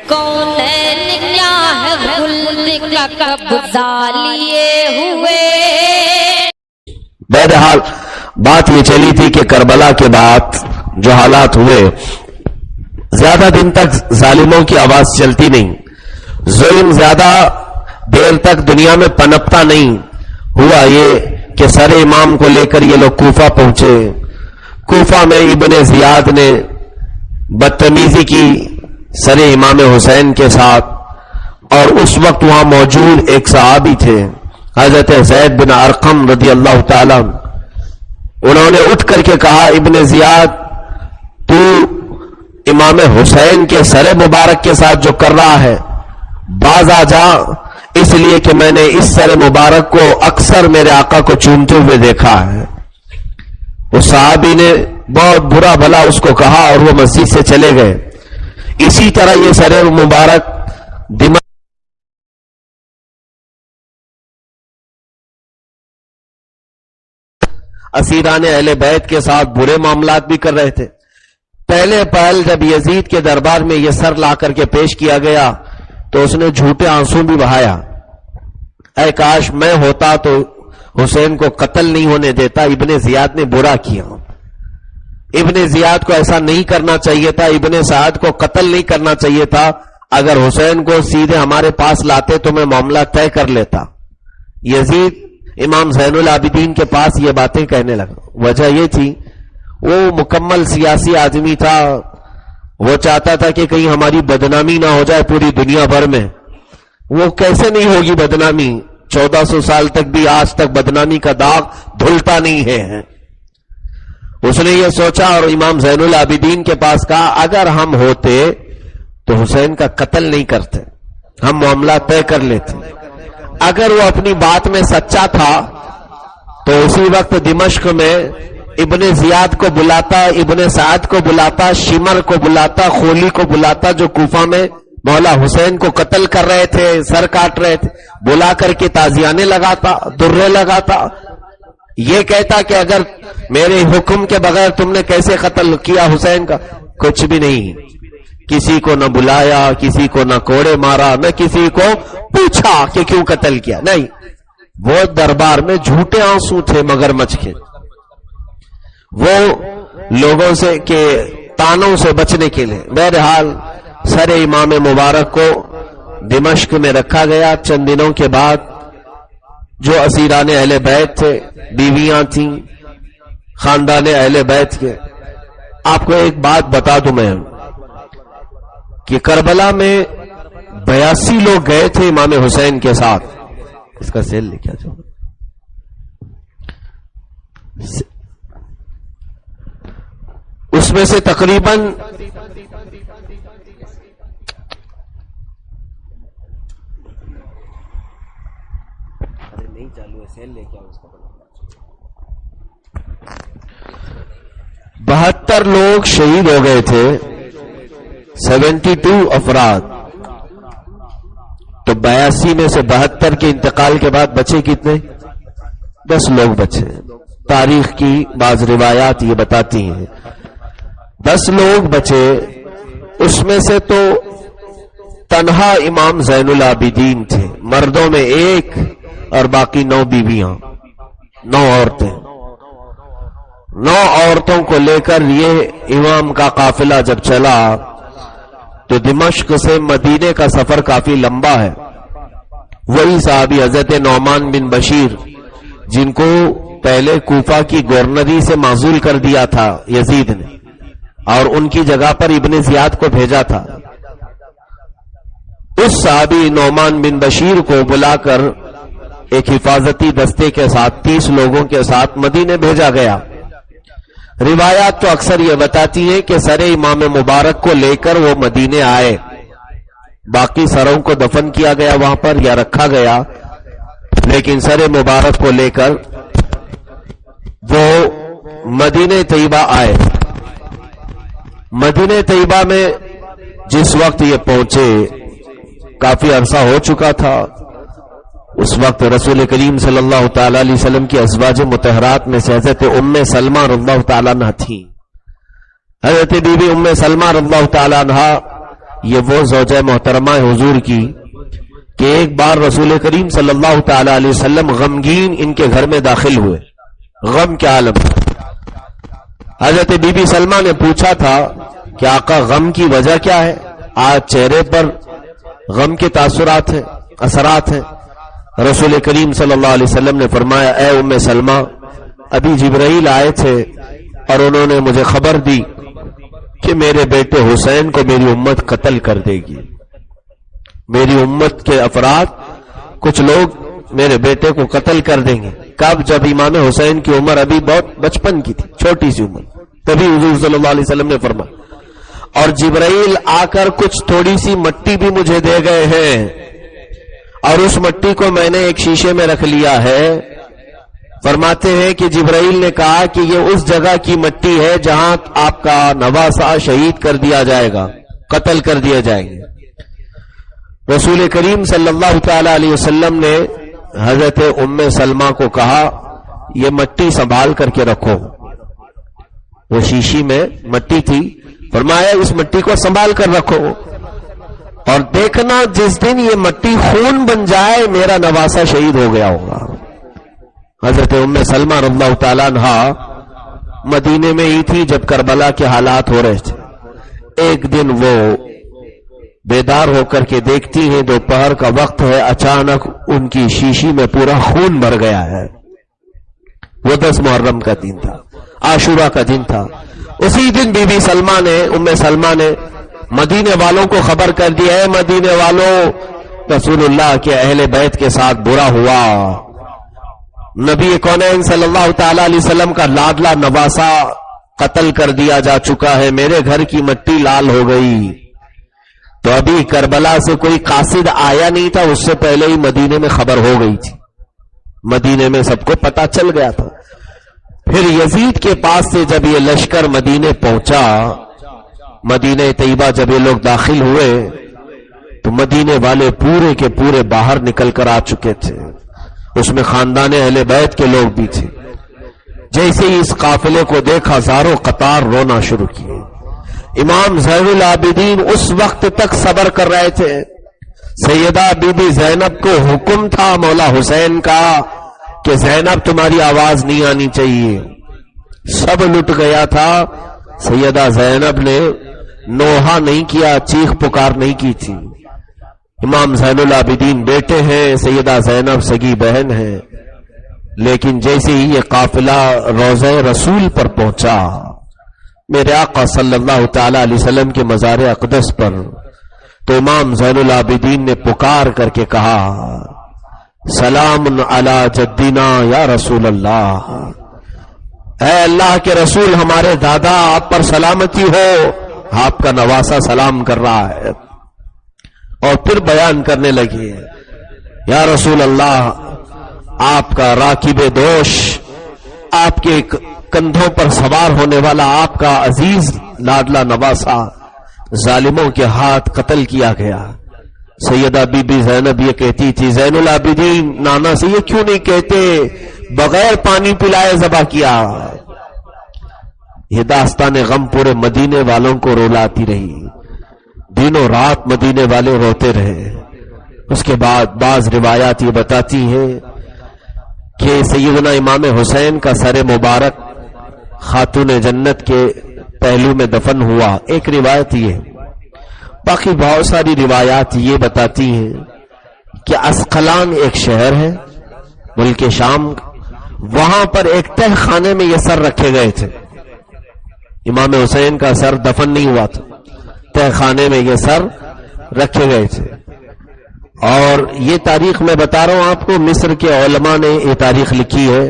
کونین کیا ہے خلد کا قبضہ لیے ہوئے. بہرحال بات یہ چلی تھی کہ کربلا کے بعد جو حالات ہوئے، زیادہ دن تک ظالموں کی آواز چلتی نہیں، ظلم زیادہ دیر تک دنیا میں پنپتا نہیں. ہوا یہ کہ سر امام کو لے کر یہ لوگ کوفہ پہنچے. کوفہ میں ابن زیاد نے بدتمیزی کی سر امام حسین کے ساتھ، اور اس وقت وہاں موجود ایک صحابی تھے حضرت زید بن ارقم رضی اللہ تعالیٰ. انہوں نے اٹھ کر کے کہا، ابن زیاد تو امام حسین کے سر مبارک کے ساتھ جو کر رہا ہے باز آ جا، اس لیے کہ میں نے اس سر مبارک کو اکثر میرے آقا کو چومتے ہوئے دیکھا ہے. اس صحابی نے بہت برا بھلا اس کو کہا اور وہ مسجد سے چلے گئے. اسی طرح یہ سر مبارک دماغ اسیران اہل بیت کے ساتھ برے معاملات بھی کر رہے تھے. پہلے پہل جب یزید کے دربار میں یہ سر لا کر کے پیش کیا گیا تو اس نے جھوٹے آنسو بھی بہایا، اے کاش میں ہوتا تو حسین کو قتل نہیں ہونے دیتا. ابن زیاد نے برا کیا، ابن زیاد کو ایسا نہیں کرنا چاہیے تھا، ابن سعد کو قتل نہیں کرنا چاہیے تھا. اگر حسین کو سیدھے ہمارے پاس لاتے تو میں معاملہ طے کر لیتا. یزید امام زین العابدین کے پاس یہ باتیں کہنے لگا. وجہ یہ تھی وہ مکمل سیاسی آدمی تھا، وہ چاہتا تھا کہ کہیں ہماری بدنامی نہ ہو جائے پوری دنیا بھر میں. وہ کیسے نہیں ہوگی بدنامی؟ 1400 سال تک بھی آج تک بدنامی کا داغ دھلتا نہیں ہے. اس نے یہ سوچا اور امام زین العابدین کے پاس کہا، اگر ہم ہوتے تو حسین کا قتل نہیں کرتے، ہم معاملہ طے کر لیتے. اگر وہ اپنی بات میں سچا تھا تو اسی وقت دمشق میں ابن زیاد کو بلاتا، ابن سعد کو بلاتا، شمر کو بلاتا، خولی کو بلاتا جو کوفہ میں مولا حسین کو قتل کر رہے تھے، سر کاٹ رہے تھے، بلا کر کے تازیانے لگاتا، درے لگاتا. یہ کہتا کہ اگر میرے حکم کے بغیر تم نے کیسے قتل کیا حسین کا؟ کچھ بھی نہیں. کسی کو نہ بلایا، کسی کو نہ کوڑے مارا، نہ کسی کو پوچھا کہ کیوں قتل کیا. نہیں، وہ دربار میں جھوٹے آنسو تھے مگرمچھ کے. وہ لوگوں سے کے تانوں سے بچنے کے لیے. بہرحال سر امام مبارک کو دمشق میں رکھا گیا. چند دنوں کے بعد جو اسیران اہل بیت تھے، بیویاں تھیں خاندان اہل بیت کے. آپ کو ایک بات بتا دوں میں کہ کربلا میں 82 لوگ گئے تھے امام حسین کے ساتھ. اس کا سیل لے کے آ جاؤ. اس میں سے تقریباً نہیں چالو ہے، سیل لے کے آؤ. اس کا 72 لوگ شہید ہو گئے تھے، 72 افراد. تو 82 میں سے 72 کے انتقال کے بعد بچے کتنے؟ 10 لوگ بچے. تاریخ کی بعض روایات یہ بتاتی ہیں 10 لوگ بچے. اس میں سے تو تنہا امام زین العابدین تھے، مردوں میں 1 اور باقی 9 بیویاں، 9 عورتیں. 9 عورتوں کو لے کر یہ امام کا قافلہ جب چلا تو دمشق سے مدینے کا سفر کافی لمبا ہے. وہی صحابی حضرت نعمان بن بشیر جن کو پہلے کوفہ کی گورنری سے معزول کر دیا تھا یزید نے اور ان کی جگہ پر ابن زیاد کو بھیجا تھا، اس صحابی نعمان بن بشیر کو بلا کر ایک حفاظتی دستے کے ساتھ 30 لوگوں کے ساتھ مدینے بھیجا گیا. روایات تو اکثر یہ بتاتی ہیں کہ سر امام مبارک کو لے کر وہ مدینے آئے، باقی سروں کو دفن کیا گیا وہاں پر یا رکھا گیا، لیکن سر مبارک کو لے کر وہ مدینہ طیبہ آئے. مدینہ طیبہ میں جس وقت یہ پہنچے کافی عرصہ ہو چکا تھا. اس وقت رسول کریم صلی اللہ تعالی علیہ وسلم کی ازواج مطہرات میں سے حضرت ام سلمہ رضی اللہ تعالی عنہ تھی. حضرت بی بی ام سلمہ رضی اللہ تعالی عنہ یہ وہ زوجہ محترمہ حضور کی کہ ایک بار رسول کریم صلی اللہ تعالی علیہ وسلم غمگین ان کے گھر میں داخل ہوئے، غم کے عالم. حضرت بی بی سلمہ نے پوچھا تھا کہ آقا غم کی وجہ کیا ہے؟ آج چہرے پر غم کے تاثرات ہیں، اثرات ہیں. رسول کریم صلی اللہ علیہ وسلم نے فرمایا اے ام سلمہ، ابھی جبرائیل آئے تھے اور انہوں نے مجھے خبر دی کہ میرے بیٹے حسین کو میری امت قتل کر دے گی. میری امت کے افراد کچھ لوگ میرے بیٹے کو قتل کر دیں گے. کب؟ جب امام حسین کی عمر ابھی بہت بچپن کی تھی، چھوٹی سی عمر. تبھی حضور صلی اللہ علیہ وسلم نے فرمایا. اور جبرائیل آ کر کچھ تھوڑی سی مٹی بھی مجھے دے گئے ہیں اور اس مٹی کو میں نے ایک شیشے میں رکھ لیا ہے. فرماتے ہیں کہ جبرائیل نے کہا کہ یہ اس جگہ کی مٹی ہے جہاں آپ کا نواسہ شہید کر دیا جائے گا، قتل کر دیا جائیں گے. رسول کریم صلی اللہ تعالی علیہ وسلم نے حضرت ام سلمہ کو کہا یہ مٹی سنبھال کر کے رکھو. وہ شیشی میں مٹی تھی، فرمایا اس مٹی کو سنبھال کر رکھو اور دیکھنا جس دن یہ مٹی خون بن جائے میرا نواسہ شہید ہو گیا ہوگا. حضرت ام سلمہ رضی اللہ تعالیٰ عنہا مدینے میں ہی تھی جب کربلا کے حالات ہو رہے تھے. ایک دن وہ بیدار ہو کر کے دیکھتی ہیں دوپہر کا وقت ہے، اچانک ان کی شیشی میں پورا خون بھر گیا ہے. وہ 10 محرم کا دن تھا، عاشورہ کا دن تھا. اسی دن بی بی سلمہ نے، ام سلمہ نے مدینے والوں کو خبر کر دیا ہے مدینے والوں، رسول اللہ کے اہل بیت کے ساتھ برا ہوا. نبی کونین صلی اللہ تعالی علیہ وسلم کا لاڈلا نواسہ قتل کر دیا جا چکا ہے، میرے گھر کی مٹی لال ہو گئی. تو ابھی کربلا سے کوئی قاصد آیا نہیں تھا، اس سے پہلے ہی مدینے میں خبر ہو گئی تھی، مدینے میں سب کو پتا چل گیا تھا. پھر یزید کے پاس سے جب یہ لشکر مدینے پہنچا، مدینہ طیبہ جب یہ لوگ داخل ہوئے تو مدینے والے پورے کے پورے باہر نکل کر آ چکے تھے. اس میں خاندان اہل بیت کے لوگ بھی تھے. جیسے ہی اس قافلے کو دیکھا زاروں قطار رونا شروع کیے. امام زین العابدین اس وقت تک صبر کر رہے تھے. سیدہ بی بی زینب کو حکم تھا مولا حسین کا کہ زینب تمہاری آواز نہیں آنی چاہیے. سب لٹ گیا تھا، سیدہ زینب نے نوحہ نہیں کیا، چیخ پکار نہیں کی تھی. امام زین العابدین بیٹے ہیں، سیدہ زینب سگی بہن ہے. لیکن جیسے ہی یہ قافلہ روضہ رسول پر پہنچا، میرے آقا صلی اللہ تعالی علیہ وسلم کے مزار اقدس پر، تو امام زین العابدین نے پکار کر کے کہا سلام علی جدنا یا رسول اللہ، اے اللہ کے رسول ہمارے دادا آپ پر سلامتی ہو، آپ کا نواسہ سلام کر رہا ہے. اور پھر بیان کرنے لگے یا رسول اللہ آپ کا راکب دوش، آپ کے کندھوں پر سوار ہونے والا آپ کا عزیز لاڈلا نواسہ ظالموں کے ہاتھ قتل کیا گیا. سیدہ بی بی زینب یہ کہتی تھی زین العابدین نانا سے یہ کیوں نہیں کہتے بغیر پانی پلائے ذبح کیا. یہ داستان غم پورے مدینے والوں کو رولاتی رہی، دنوں رات مدینے والے روتے رہے. اس کے بعد بعض روایات یہ بتاتی ہیں کہ سیدنا امام حسین کا سر مبارک خاتون جنت کے پہلو میں دفن ہوا، ایک روایت یہ. باقی بہت ساری روایات یہ بتاتی ہیں کہ اسقلان ایک شہر ہے ملک شام، وہاں پر ایک تہ خانے میں یہ سر رکھے گئے تھے. امام حسین کا سر دفن نہیں ہوا تھا، تہ خانے میں یہ سر رکھے گئے تھے. اور یہ تاریخ میں بتا رہا ہوں آپ کو، مصر کے علماء نے یہ تاریخ لکھی ہے.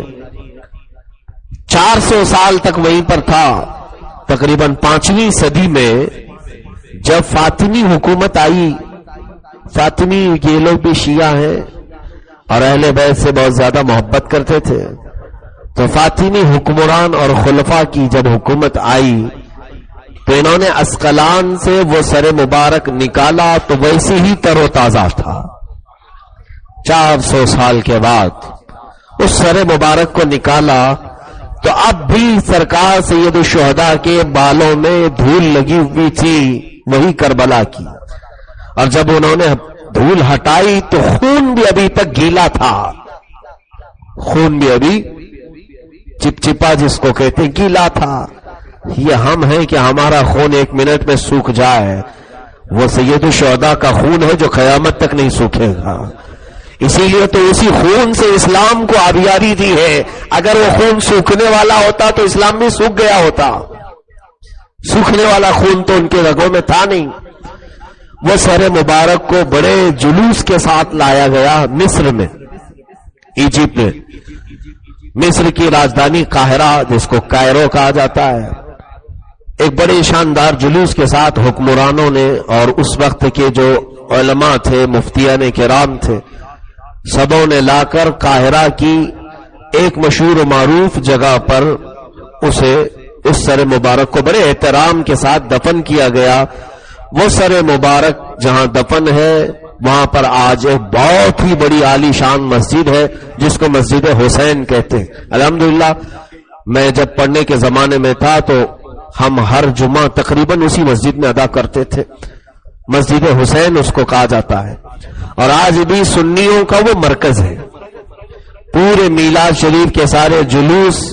400 سال تک وہیں پر تھا. تقریباً 5ویں صدی میں جب فاطمی حکومت آئی، فاطمی یہ لوگ بھی شیعہ ہیں اور اہل بیت سے بہت زیادہ محبت کرتے تھے، تو فاطمی حکمران اور خلفاء کی جب حکومت آئی تو انہوں نے اسقلان سے وہ سر مبارک نکالا تو ویسے ہی تر و تازہ تھا. 400 سال کے بعد اس سر مبارک کو نکالا تو اب بھی سرکار سید الشہداء کے بالوں میں دھول لگی ہوئی تھی، وہی کربلا کی. اور جب انہوں نے دھول ہٹائی تو خون بھی ابھی تک گیلا تھا، خون بھی ابھی چپچپا جس کو کہتے ہیں گیلا تھا۔ یہ ہم ہیں کہ ہمارا خون 1 منٹ میں سوکھ جائے، وہ سید الشہداء کا خون ہے جو قیامت تک نہیں سوکھے گا۔ اسی لیے تو اسی خون سے اسلام کو آبیاری دی ہے، اگر وہ خون سوکھنے والا ہوتا تو اسلام بھی سوکھ گیا ہوتا، سوکھنے والا خون تو ان کے رگوں میں تھا نہیں۔ وہ سر مبارک کو بڑے جلوس کے ساتھ لایا گیا مصر میں، ایجپٹ میں، مصر کی راجدھانی قاہرہ جس کو کائرو کہا جاتا ہے، ایک بڑے شاندار جلوس کے ساتھ حکمرانوں نے اور اس وقت کے جو علماء تھے، مفتیان کرام تھے، سبوں نے لا کر قاہرہ کی ایک مشہور و معروف جگہ پر اسے اس سر مبارک کو بڑے احترام کے ساتھ دفن کیا گیا۔ وہ سر مبارک جہاں دفن ہے وہاں پر آج ایک بہت ہی بڑی عالی شان مسجد ہے جس کو مسجد حسین کہتے ہیں۔ الحمدللہ میں جب پڑھنے کے زمانے میں تھا تو ہم ہر جمعہ تقریباً اسی مسجد میں ادا کرتے تھے، مسجد حسین اس کو کہا جاتا ہے، اور آج بھی سنیوں کا وہ مرکز ہے۔ پورے میلاد شریف کے سارے جلوس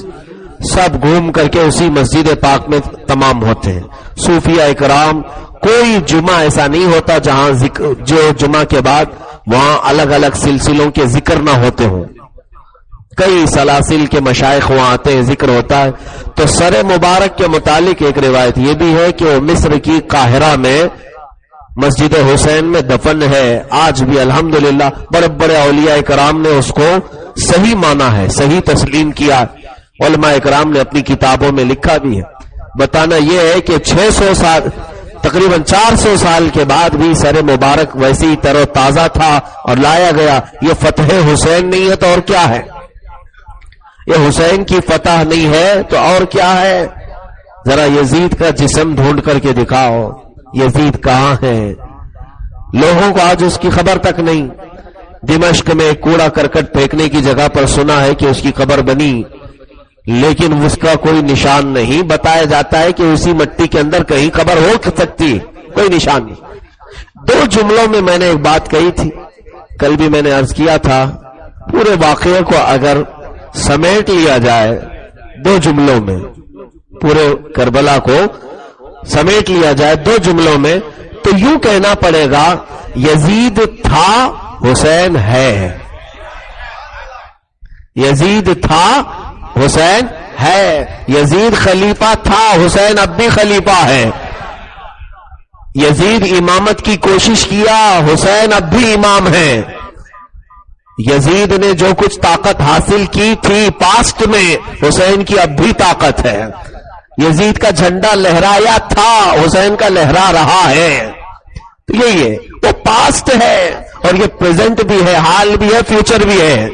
سب گھوم کر کے اسی مسجد پاک میں تمام ہوتے ہیں۔ صوفیہ اکرام کوئی جمعہ ایسا نہیں ہوتا جہاں جو جمعہ کے بعد وہاں الگ الگ سلسلوں کے ذکر نہ ہوتے ہوں، کئی سلاسل کے مشائخ وہاں آتے ہیں، ذکر ہوتا ہے۔ تو سر مبارک کے متعلق ایک روایت یہ بھی ہے کہ وہ مصر کی قاہرہ میں مسجد حسین میں دفن ہے۔ آج بھی الحمدللہ بڑے بڑے اولیاء کرام نے اس کو صحیح مانا ہے، صحیح تسلیم کیا، علماء کرام نے اپنی کتابوں میں لکھا بھی ہے۔ بتانا یہ ہے کہ 600 سال تقریباً 400 سال کے بعد بھی سر مبارک ویسے ہی تر و تازہ تھا اور لایا گیا۔ یہ فتح حسین نہیں ہے تو اور کیا ہے؟ یہ حسین کی فتح نہیں ہے تو اور کیا ہے؟ ذرا یزید کا جسم ڈھونڈ کر کے دکھاؤ، یزید کہاں ہے؟ لوگوں کو آج اس کی خبر تک نہیں۔ دمشق میں کوڑا کرکٹ پھینکنے کی جگہ پر سنا ہے کہ اس کی قبر بنی، لیکن اس کا کوئی نشان نہیں۔ بتایا جاتا ہے کہ اسی مٹی کے اندر کہیں قبر ہو سکتی، کوئی نشان نہیں۔ 2 جملوں میں نے ایک بات کہی تھی، کل بھی میں نے عرض کیا تھا، پورے واقعے کو اگر سمیٹ لیا جائے 2 جملوں میں، پورے کربلا کو سمیٹ لیا جائے 2 جملوں میں، تو یوں کہنا پڑے گا یزید تھا، حسین ہے۔ یزید تھا، حسین ہے۔ یزید خلیفہ تھا، حسین اب بھی خلیفہ ہے۔ یزید امامت کی کوشش کیا، حسین اب بھی امام ہے۔ یزید نے جو کچھ طاقت حاصل کی تھی پاسٹ میں، حسین کی اب بھی طاقت ہے۔ یزید کا جھنڈا لہرایا تھا، حسین کا لہرا رہا ہے۔ یہی ہے، وہ پاسٹ ہے اور یہ پریزنٹ بھی ہے، حال بھی ہے، فیوچر بھی ہے۔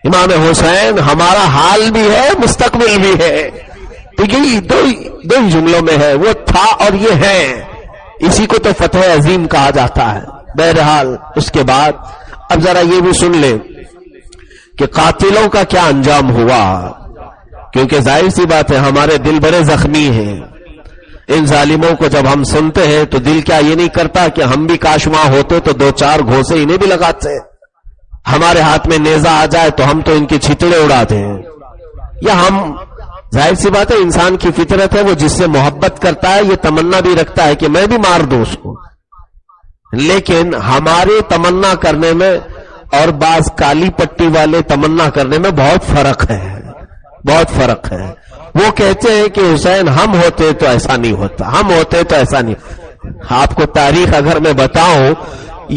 امام حسین ہمارا حال بھی ہے، مستقبل بھی ہے۔ تو یہی دو جملوں میں ہے، وہ تھا اور یہ ہے۔ اسی کو تو فتح عظیم کہا جاتا ہے۔ بہرحال اس کے بعد اب ذرا یہ بھی سن لیں کہ قاتلوں کا کیا انجام ہوا، کیونکہ ظاہر سی بات ہے ہمارے دل بڑے زخمی ہیں۔ ان ظالموں کو جب ہم سنتے ہیں تو دل کیا یہ نہیں کرتا کہ ہم بھی کاش وہاں ہوتے تو 2-4 گھوسے انہیں بھی لگاتے، ہمارے ہاتھ میں نیزہ آ جائے تو ہم تو ان کے چھتڑے اڑاتے ہیں۔ یا ہم ظاہر سی بات ہے انسان کی فطرت ہے، وہ جس سے محبت کرتا ہے یہ تمنا بھی رکھتا ہے کہ میں بھی مار دوں اس کو، لیکن ہمارے تمنا کرنے میں اور بعض کالی پٹی والے تمنا کرنے میں بہت فرق ہے، بہت فرق ہے۔ وہ کہتے ہیں کہ حسین ہم ہوتے تو ایسا نہیں ہوتا، ہم ہوتے تو ایسا نہیں۔ آپ کو تاریخ اگر میں بتاؤں،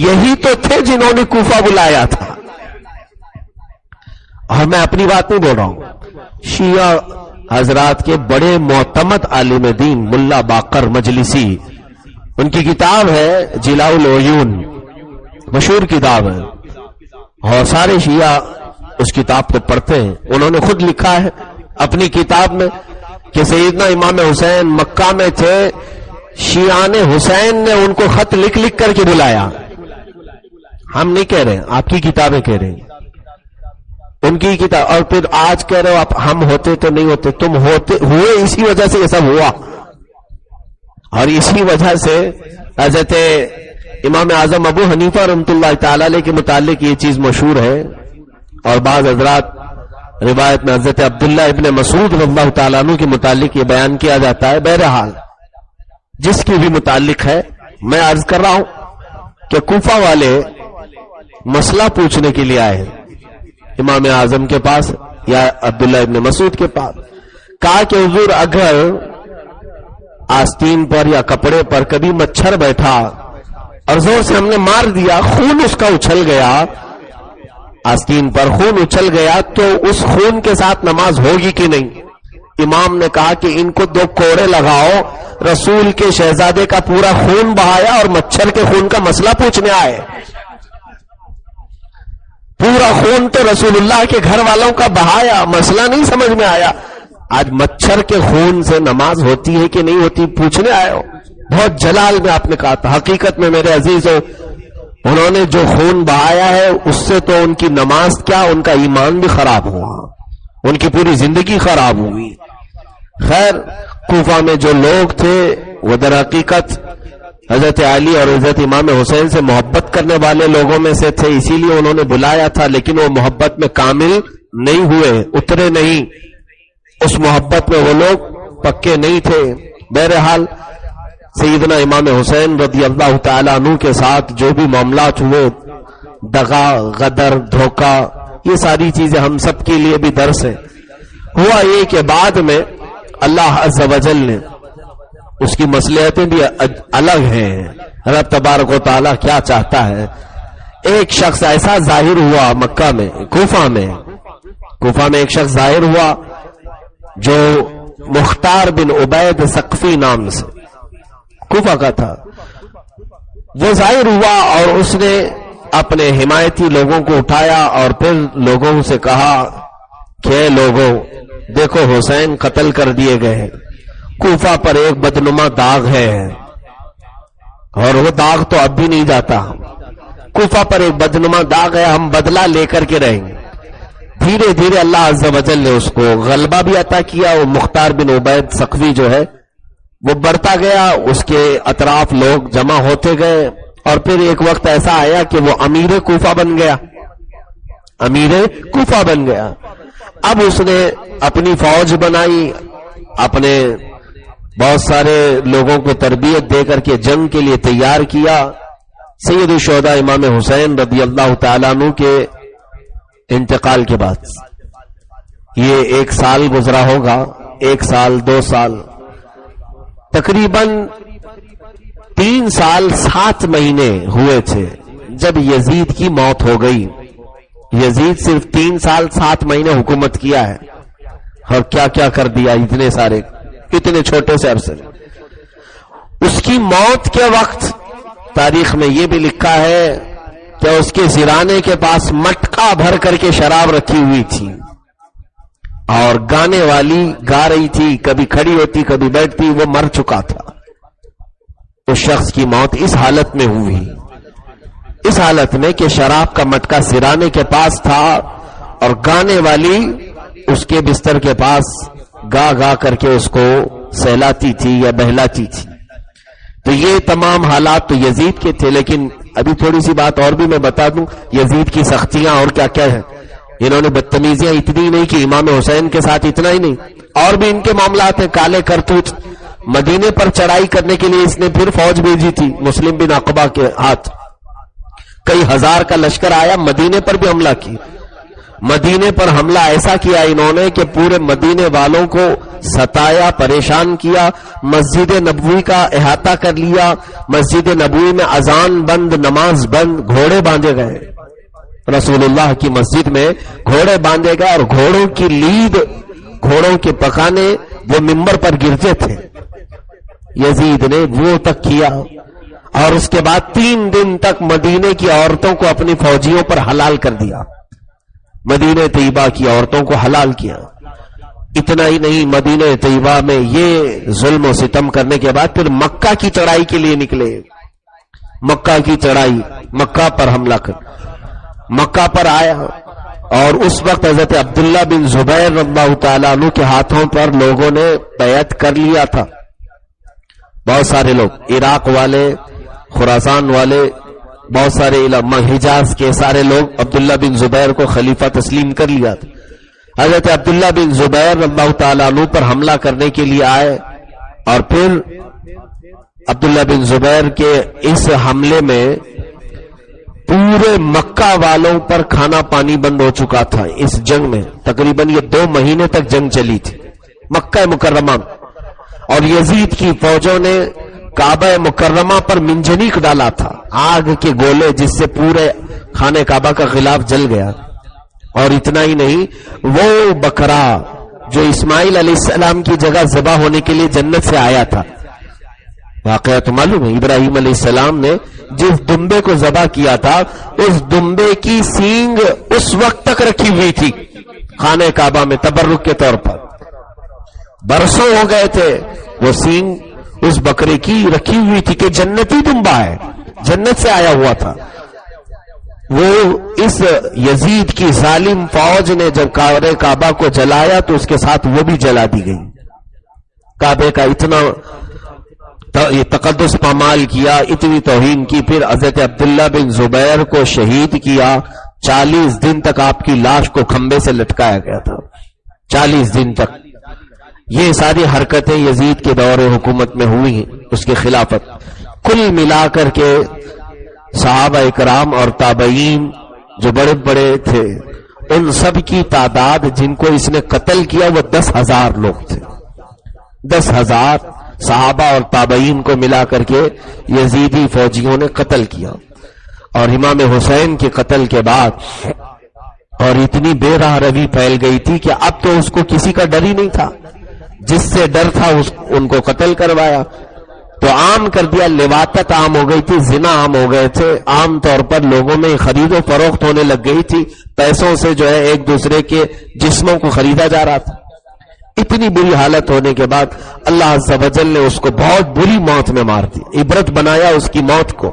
یہی تو تھے جنہوں نے کوفہ بلایا تھا، اور میں اپنی بات نہیں بول رہا ہوں، شیعہ حضرات کے بڑے معتمد عالم دین ملا باقر مجلسی، ان کی کتاب ہے جلاء العیون، مشہور کتاب ہے، اور سارے شیعہ اس کتاب کو پڑھتے ہیں۔ انہوں نے خود لکھا ہے اپنی کتاب میں کہ سیدنا امام حسین مکہ میں تھے، شیعان حسین نے ان کو خط لکھ لکھ کر کے بلایا۔ ہم نہیں کہہ رہے، آپ کی کتابیں کہہ رہی ہیں، ان کی کتاب۔ اور پھر آج کہہ رہے ہو آپ ہم ہوتے تو نہیں ہوتے، تم ہوئے، اسی وجہ سے یہ سب ہوا، اور اسی وجہ سے حضرت امام اعظم ابو حنیفہ رحمۃ اللہ تعالی علیہ کے متعلق یہ چیز مشہور ہے، اور بعض حضرات روایت میں حضرت عبداللہ ابن مسعود رضی اللہ تعالیٰ عنہ کے متعلق یہ بیان کیا جاتا ہے۔ بہرحال جس کی بھی متعلق ہے، میں عرض کر رہا ہوں کہ کوفہ والے مسئلہ پوچھنے کے لیے آئے امام اعظم کے پاس یا عبداللہ ابن مسعود کے پاس، کہا کہ حضور اگر آستین پر یا کپڑے پر کبھی مچھر بیٹھا اور زور سے ہم نے مار دیا، خون اس کا اچھل گیا، آستین پر خون اچھل گیا، تو اس خون کے ساتھ نماز ہوگی کہ نہیں؟ امام نے کہا کہ ان کو 2 کوڑے لگاؤ، رسول کے شہزادے کا پورا خون بہایا اور مچھر کے خون کا مسئلہ پوچھنے آئے۔ پورا خون تو رسول اللہ کے گھر والوں کا بہایا، مسئلہ نہیں سمجھ میں آیا، آج مچھر کے خون سے نماز ہوتی ہے کہ نہیں ہوتی پوچھنے آئے ہو۔ بہت جلال میں آپ نے کہا تھا، حقیقت میں میرے عزیزوں انہوں نے جو خون بہایا ہے اس سے تو ان کی نماز کیا، ان کا ایمان بھی خراب ہوا، ان کی پوری زندگی خراب ہوئی۔ خیر، کوفہ میں جو لوگ تھے وہ در حقیقت حضرت علی اور حضرت امام حسین سے محبت کرنے والے لوگوں میں سے تھے، اسی لیے انہوں نے بلایا تھا، لیکن وہ محبت میں کامل نہیں ہوئے، اترے نہیں، اس محبت میں وہ لوگ پکے نہیں تھے۔ بہرحال سیدنا امام حسین رضی اللہ تعالی عنہ کے ساتھ جو بھی معاملات ہوئے، دغا، غدر، دھوکہ، یہ ساری چیزیں ہم سب کے لیے بھی درس ہے۔ ہوا یہ کہ بعد میں اللہ عز و جل نے، اس کی مصلحتیں بھی الگ ہیں، رب تبارک و تعالی کیا چاہتا ہے۔ ایک شخص ایسا ظاہر ہوا مکہ میں، کوفہ میں ایک شخص ظاہر ہوا جو مختار بن عبید ثقفی نام سے کوفہ کا تھا، وہ ظاہر ہوا اور اس نے اپنے حمایتی لوگوں کو اٹھایا اور پھر لوگوں سے کہا کہ لوگوں دیکھو حسین قتل کر دیے گئے ہیں، کوفہ پر ایک بدنما داغ ہے اور وہ داغ تو اب بھی نہیں جاتا، کوفہ پر ایک بدنما داغ ہے، ہم بدلہ لے کر کے رہیں گے۔ دھیرے دھیرے اللہ عز و جل نے اس کو غلبہ بھی عطا کیا، وہ مختار بن عبید ثقفی جو ہے وہ بڑھتا گیا، اس کے اطراف لوگ جمع ہوتے گئے، اور پھر ایک وقت ایسا آیا کہ وہ امیر کوفہ بن گیا۔ اب اس نے اپنی فوج بنائی، اپنے بہت سارے لوگوں کو تربیت دے کر کے جنگ کے لیے تیار کیا۔ سید الشہداء امام حسین رضی اللہ تعالیٰ عنہ کے انتقال کے بعد یہ 1 سال گزرا ہوگا، 1 سال 2 سال، تقریباً 3 سال 7 مہینے ہوئے تھے جب یزید کی موت ہو گئی۔ یزید صرف 3 سال 7 مہینے حکومت کیا ہے اور کیا کیا کر دیا اتنے چھوٹے سے عرصے میں۔ اس کی موت کے وقت تاریخ میں یہ بھی لکھا ہے کہ اس کے سرانے کے پاس مٹکا بھر کر کے شراب رکھی ہوئی تھی اور گانے والی گا رہی تھی، کبھی کھڑی ہوتی کبھی بیٹھتی، وہ مر چکا تھا۔ اس شخص کی موت اس حالت میں ہوئی، اس حالت میں کہ شراب کا مٹکا سرانے کے پاس تھا اور گانے والی اس کے بستر کے پاس گا گا کر کے اس کو سہلاتی تھی یا بہلاتی تھی۔ تو یہ تمام حالات تو یزید کے تھے، لیکن ابھی تھوڑی سی بات اور بھی میں بتا دوں، یزید کی سختیاں اور کیا کیا ہیں۔ انہوں نے بدتمیزیاں اتنی نہیں کہ امام حسین کے ساتھ اتنا ہی نہیں، اور بھی ان کے معاملات ہیں، کالے کرتوت۔ مدینے پر چڑھائی کرنے کے لیے اس نے پھر فوج بھیجی تھی مسلم بن عقبہ کے ہاتھ، کئی ہزار کا لشکر آیا، مدینے پر بھی حملہ کی۔ مدینے پر حملہ ایسا کیا انہوں نے کہ پورے مدینے والوں کو ستایا، پریشان کیا، مسجد نبوی کا احاطہ کر لیا، مسجد نبوی میں اذان بند، نماز بند، گھوڑے باندھے گئے، رسول اللہ کی مسجد میں گھوڑے باندھے گئے، اور گھوڑوں کی لید، گھوڑوں کے پکانے وہ ممبر پر گرتے تھے، یزید نے وہ تک کیا۔ اور اس کے بعد 3 دن تک مدینے کی عورتوں کو اپنی فوجیوں پر حلال کر دیا، مدینہ طیبہ کی عورتوں کو حلال کیا۔ اتنا ہی نہیں، مدینہ طیبہ میں یہ ظلم و ستم کرنے کے بعد پھر مکہ کی چڑھائی کے لیے نکلے، مکہ کی چڑھائی، مکہ پر حملہ کر، مکہ پر آیا، اور اس وقت حضرت عبداللہ بن زبیر رضی اللہ تعالیٰ عنہ کے ہاتھوں پر لوگوں نے بیعت کر لیا تھا، بہت سارے لوگ، عراق والے خراسان والے بہت سارے علماء، حجاز کے سارے لوگ عبداللہ بن زبیر کو خلیفہ تسلیم کر لیا تھا. حضرت عبداللہ بن زبیر اللہ تعالیٰ عنہ پر حملہ کرنے کے لیے آئے، اور پھر عبداللہ بن زبیر کے اس حملے میں پورے مکہ والوں پر کھانا پانی بند ہو چکا تھا. اس جنگ میں تقریباً یہ 2 مہینے تک جنگ چلی تھی مکہ مکرمہ میں، اور یزید کی فوجوں نے کعبہ مکرمہ پر منجنیق ڈالا تھا، آگ کے گولے، جس سے پورے خانہ کعبہ کا غلاف جل گیا. اور اتنا ہی نہیں، وہ بکرا جو اسماعیل علیہ السلام کی جگہ ذبح ہونے کے لیے جنت سے آیا تھا، واقعہ تو معلوم ہے، ابراہیم علیہ السلام نے جس دمبے کو ذبح کیا تھا اس دمبے کی سینگ اس وقت تک رکھی ہوئی تھی خانہ کعبہ میں تبرک کے طور پر. برسوں ہو گئے تھے وہ سینگ اس بکرے کی رکھی ہوئی تھی کہ جنتی دمبا ہے، جنت سے آیا ہوا تھا. وہ اس یزید کی ظالم فوج نے جب کعبہ کو جلایا تو اس کے ساتھ وہ بھی جلا دی گئی. کعبے کا اتنا تقدس پامال کیا، اتنی توہین کی. پھر حضرت عبداللہ بن زبیر کو شہید کیا. 40 دن تک آپ کی لاش کو کھمبے سے لٹکایا گیا تھا، 40 دن تک. یہ ساری حرکتیں یزید کے دور حکومت میں ہوئی ہیں، اس کی خلافت. کل ملا کر کے صحابہ اکرام اور تابعین جو بڑے بڑے تھے، ان سب کی تعداد جن کو اس نے قتل کیا وہ 10,000 لوگ تھے. 10,000 صحابہ اور تابعین کو ملا کر کے یزیدی فوجیوں نے قتل کیا. اور امام حسین کے قتل کے بعد اور اتنی بے راہ روی پھیل گئی تھی کہ اب تو اس کو کسی کا ڈر ہی نہیں تھا. جس سے ڈر تھا ان کو قتل کروایا، تو عام کر دیا. لواطت عام ہو گئی تھی، زنا عام ہو گئے تھے. عام طور پر لوگوں میں خرید و فروخت ہونے لگ گئی تھی، پیسوں سے جو ہے ایک دوسرے کے جسموں کو خریدا جا رہا تھا. اتنی بری حالت ہونے کے بعد اللہ عز و جل نے اس کو بہت بری موت میں مار دی. عبرت بنایا اس کی موت کو،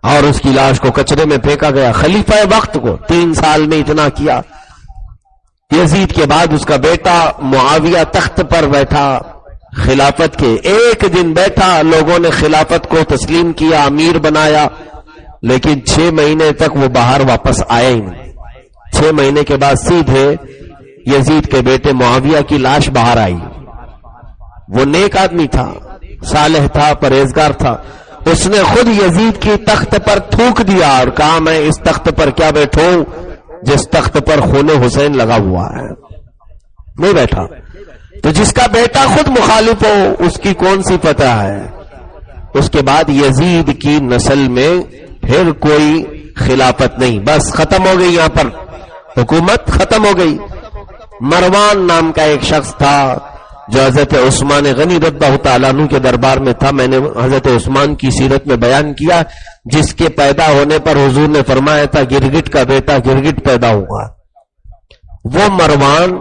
اور اس کی لاش کو کچرے میں پھینکا گیا. خلیفہ وقت کو 3 سال میں اتنا کیا. یزید کے بعد اس کا بیٹا معاویہ تخت پر بیٹھا خلافت کے. ایک دن بیٹھا، لوگوں نے خلافت کو تسلیم کیا، امیر بنایا، لیکن 6 مہینے تک وہ باہر واپس آئے ہی نہیں. 6 مہینے کے بعد سیدھے یزید کے بیٹے معاویہ کی لاش باہر آئی. وہ نیک آدمی تھا، صالح تھا، پرہیزگار تھا. اس نے خود یزید کی تخت پر تھوک دیا اور کہا میں اس تخت پر کیا بیٹھوں جس تخت پر خون حسین لگا ہوا ہے. نہیں بیٹھا. تو جس کا بیٹا خود مخالف ہو اس کی کون سی فتح ہے. اس کے بعد یزید کی نسل میں پھر کوئی خلافت نہیں، بس ختم ہو گئی. یہاں پر حکومت ختم ہو گئی. مروان نام کا ایک شخص تھا جو حضرت عثمان غنی رضی اللہ تعالیٰ عنہ کے دربار میں تھا. میں نے حضرت عثمان کی سیرت میں بیان کیا، جس کے پیدا ہونے پر حضور نے فرمایا تھا گرگٹ کا بیٹا گرگٹ پیدا ہوا. وہ مروان،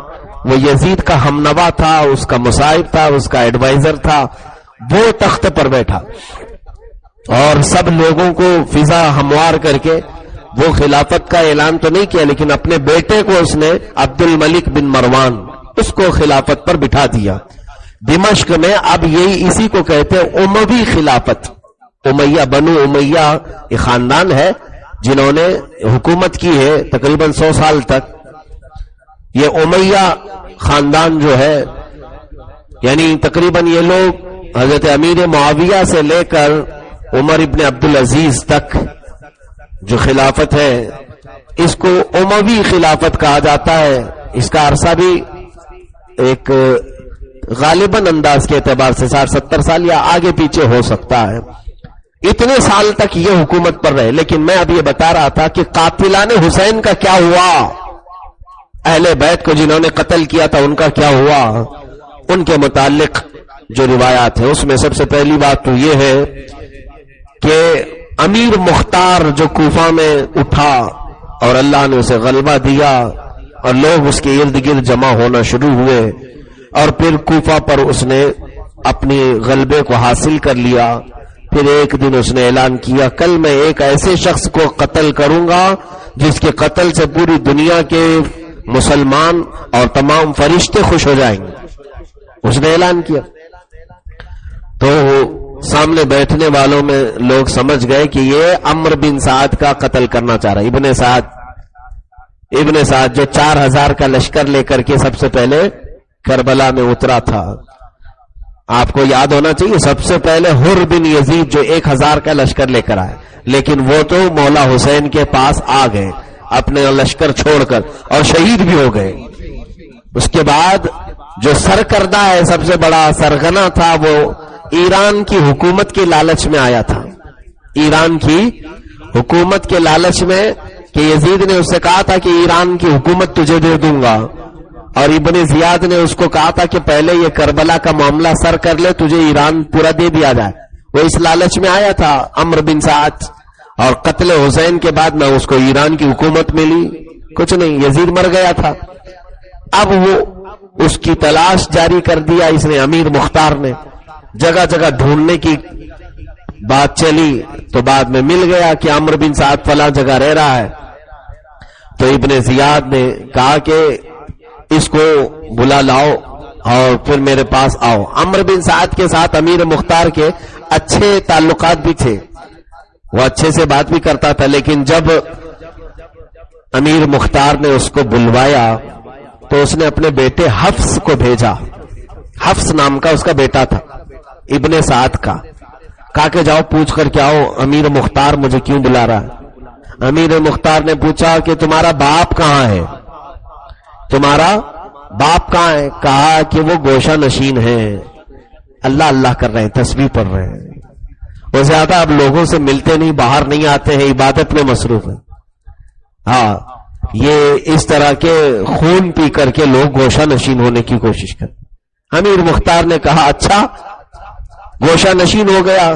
وہ یزید کا ہمنوا تھا، اس کا مصاحب تھا، اس کا ایڈوائزر تھا. وہ تخت پر بیٹھا اور سب لوگوں کو فضا ہموار کر کے وہ خلافت کا اعلان تو نہیں کیا، لیکن اپنے بیٹے کو اس نے عبد الملک بن مروان اس کو خلافت پر بٹھا دیا. دمشق میں اب یہی اسی کو کہتے ہیں اموی خلافت. امیہ، بنو امیہ ایک خاندان ہے جنہوں نے حکومت کی ہے تقریباً 100 سال تک. یہ امیہ خاندان جو ہے، یعنی تقریباً یہ لوگ حضرت امیر معاویہ سے لے کر عمر ابن عبدالعزیز تک جو خلافت ہے اس کو اموی خلافت کہا جاتا ہے. اس کا عرصہ بھی ایک غالباً انداز کے اعتبار سے 60-70 سال یا آگے پیچھے ہو سکتا ہے. اتنے سال تک یہ حکومت پر رہے. لیکن میں اب یہ بتا رہا تھا کہ قاتلان حسین کا کیا ہوا، اہل بیت کو جنہوں نے قتل کیا تھا ان کا کیا ہوا. ان کے متعلق جو روایات ہیں اس میں سب سے پہلی بات تو یہ ہے کہ امیر مختار جو کوفہ میں اٹھا اور اللہ نے اسے غلبہ دیا اور لوگ اس کے ارد گرد جمع ہونا شروع ہوئے، اور پھر کوفہ پر اس نے اپنی غلبے کو حاصل کر لیا. پھر ایک دن اس نے اعلان کیا کل میں ایک ایسے شخص کو قتل کروں گا جس کے قتل سے پوری دنیا کے مسلمان اور تمام فرشتے خوش ہو جائیں گے. اس نے اعلان کیا. تو سامنے بیٹھنے والوں میں لوگ سمجھ گئے کہ یہ عمرو بن سعد کا قتل کرنا چاہ رہا ہے. ابن سعد جو 4000 کا لشکر لے کر کے سب سے پہلے کربلا میں اترا تھا. آپ کو یاد ہونا چاہیے سب سے پہلے حر بن یزید جو 1000 کا لشکر لے کر آئے, لیکن وہ تو مولا حسین کے پاس آ گئے اپنے لشکر چھوڑ کر اور شہید بھی ہو گئے. اس کے بعد جو سرکردہ ہے, سب سے بڑا سرغنہ تھا, وہ ایران کی حکومت کے لالچ میں آیا تھا. ایران کی حکومت کے لالچ میں کہ یزید نے اس سے کہا تھا کہ ایران کی حکومت تجھے دے دوں گا, اور ابن زیاد نے اس کو کہا تھا کہ پہلے یہ کربلا کا معاملہ سر کر لے, تجھے ایران پورا دے دیا جائے. وہ اس لالچ میں آیا تھا عمرو بن سعد, اور قتل حسین کے بعد میں اس کو ایران کی حکومت ملی. کچھ نہیں, یزید مر گیا تھا. اب وہ اس کی تلاش جاری کر دیا اس نے, امیر مختار نے جگہ جگہ ڈھونڈنے کی بات چلی, تو بعد میں مل گیا کہ عمرو بن سعد فلاں جگہ رہ رہا ہے. تو ابن زیاد نے کہا کہ اس کو بلا لاؤ اور پھر میرے پاس آؤ. عمرو بن سعد کے ساتھ امیر مختار کے اچھے تعلقات بھی تھے, وہ اچھے سے بات بھی کرتا تھا, لیکن جب امیر مختار نے اس کو بلوایا تو اس نے اپنے بیٹے حفص کو بھیجا. حفص نام کا اس کا بیٹا تھا ابن سعد کا. کہا کہ جاؤ پوچھ کر کے آؤ امیر مختار مجھے کیوں بلا رہا ہے. امیر مختار نے پوچھا کہ تمہارا باپ کہاں ہے, تمہارا باپ کہاں ہے. کہا کہ وہ گوشہ نشین ہے, اللہ اللہ کر رہے ہیں, تسبیح پڑھ رہے ہیں. وہ زیادہ اب لوگوں سے ملتے نہیں, باہر نہیں آتے ہیں, عبادت میں مصروف ہیں. ہاں, یہ اس طرح کے خون پی کر کے لوگ گوشہ نشین ہونے کی کوشش کرتے. امیر مختار نے کہا اچھا گوشہ نشین ہو گیا,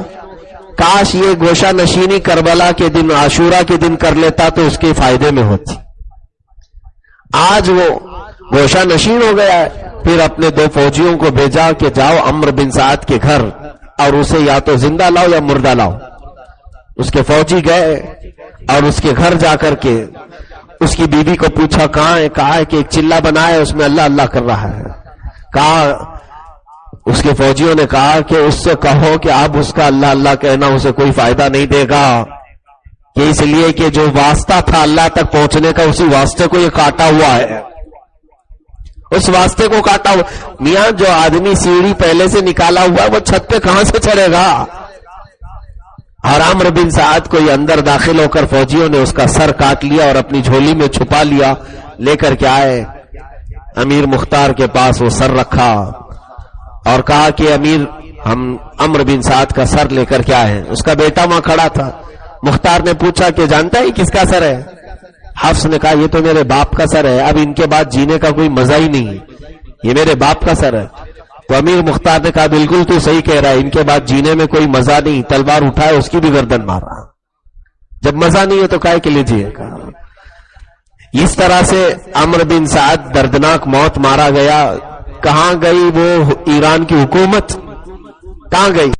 کاش یہ گوشہ نشینی کربلا کے دن, عاشورہ کے دن کر لیتا تو اس کے فائدے میں ہوتی. آج وہ گوشہ نشین ہو گیا ہے. پھر اپنے 2 فوجیوں کو بھیجا کہ جاؤ عمرو بن سعد کے گھر اور اسے یا تو زندہ لاؤ یا مردہ لاؤ. اس کے فوجی گئے اور اس کے گھر جا کر کے اس کی بیوی کو پوچھا کہاں ہے. کہا ہے کہ ایک چلہ بنا ہے اس میں اللہ اللہ کر رہا ہے. کہا اس کے فوجیوں نے کہا کہ اس سے کہو کہ اب اس کا اللہ اللہ کہنا اسے کوئی فائدہ نہیں دے گا, کہ اس لیے کہ جو واسطہ تھا اللہ تک پہنچنے کا اسی واسطے کو یہ کاٹا ہوا ہے, اس واسطے کو کاٹا ہوا. میاں جو آدمی سیڑھی پہلے سے نکالا ہوا ہے وہ چھت پہ کہاں سے چڑھے گا. اور عمرو بن سعد کو یہ اندر داخل ہو کر فوجیوں نے اس کا سر کاٹ لیا اور اپنی جھولی میں چھپا لیا. لے کر کے آئے امیر مختار کے پاس, وہ سر رکھا اور کہا کہ امیر ہم عمرو بن سعد کا سر لے کر کے آئے ہیں. اس کا بیٹا وہاں کھڑا تھا. مختار نے پوچھا کہ جانتا ہے کس کا سر ہے. حفص نے کہا یہ تو میرے باپ کا سر ہے, اب ان کے بعد جینے کا کوئی مزہ ہی نہیں, یہ میرے باپ کا سر ہے. تو امیر مختار نے کہا بالکل تو صحیح کہہ رہا ہے, ان کے بعد جینے میں کوئی مزہ نہیں, تلوار اٹھائے اس کی بھی گردن مارا. جب مزہ نہیں ہے تو کائے کے لیے جیے گا. اس طرح سے عمرو بن سعد دردناک موت مارا گیا. کہاں گئی وہ ایران کی حکومت, کہاں گئی.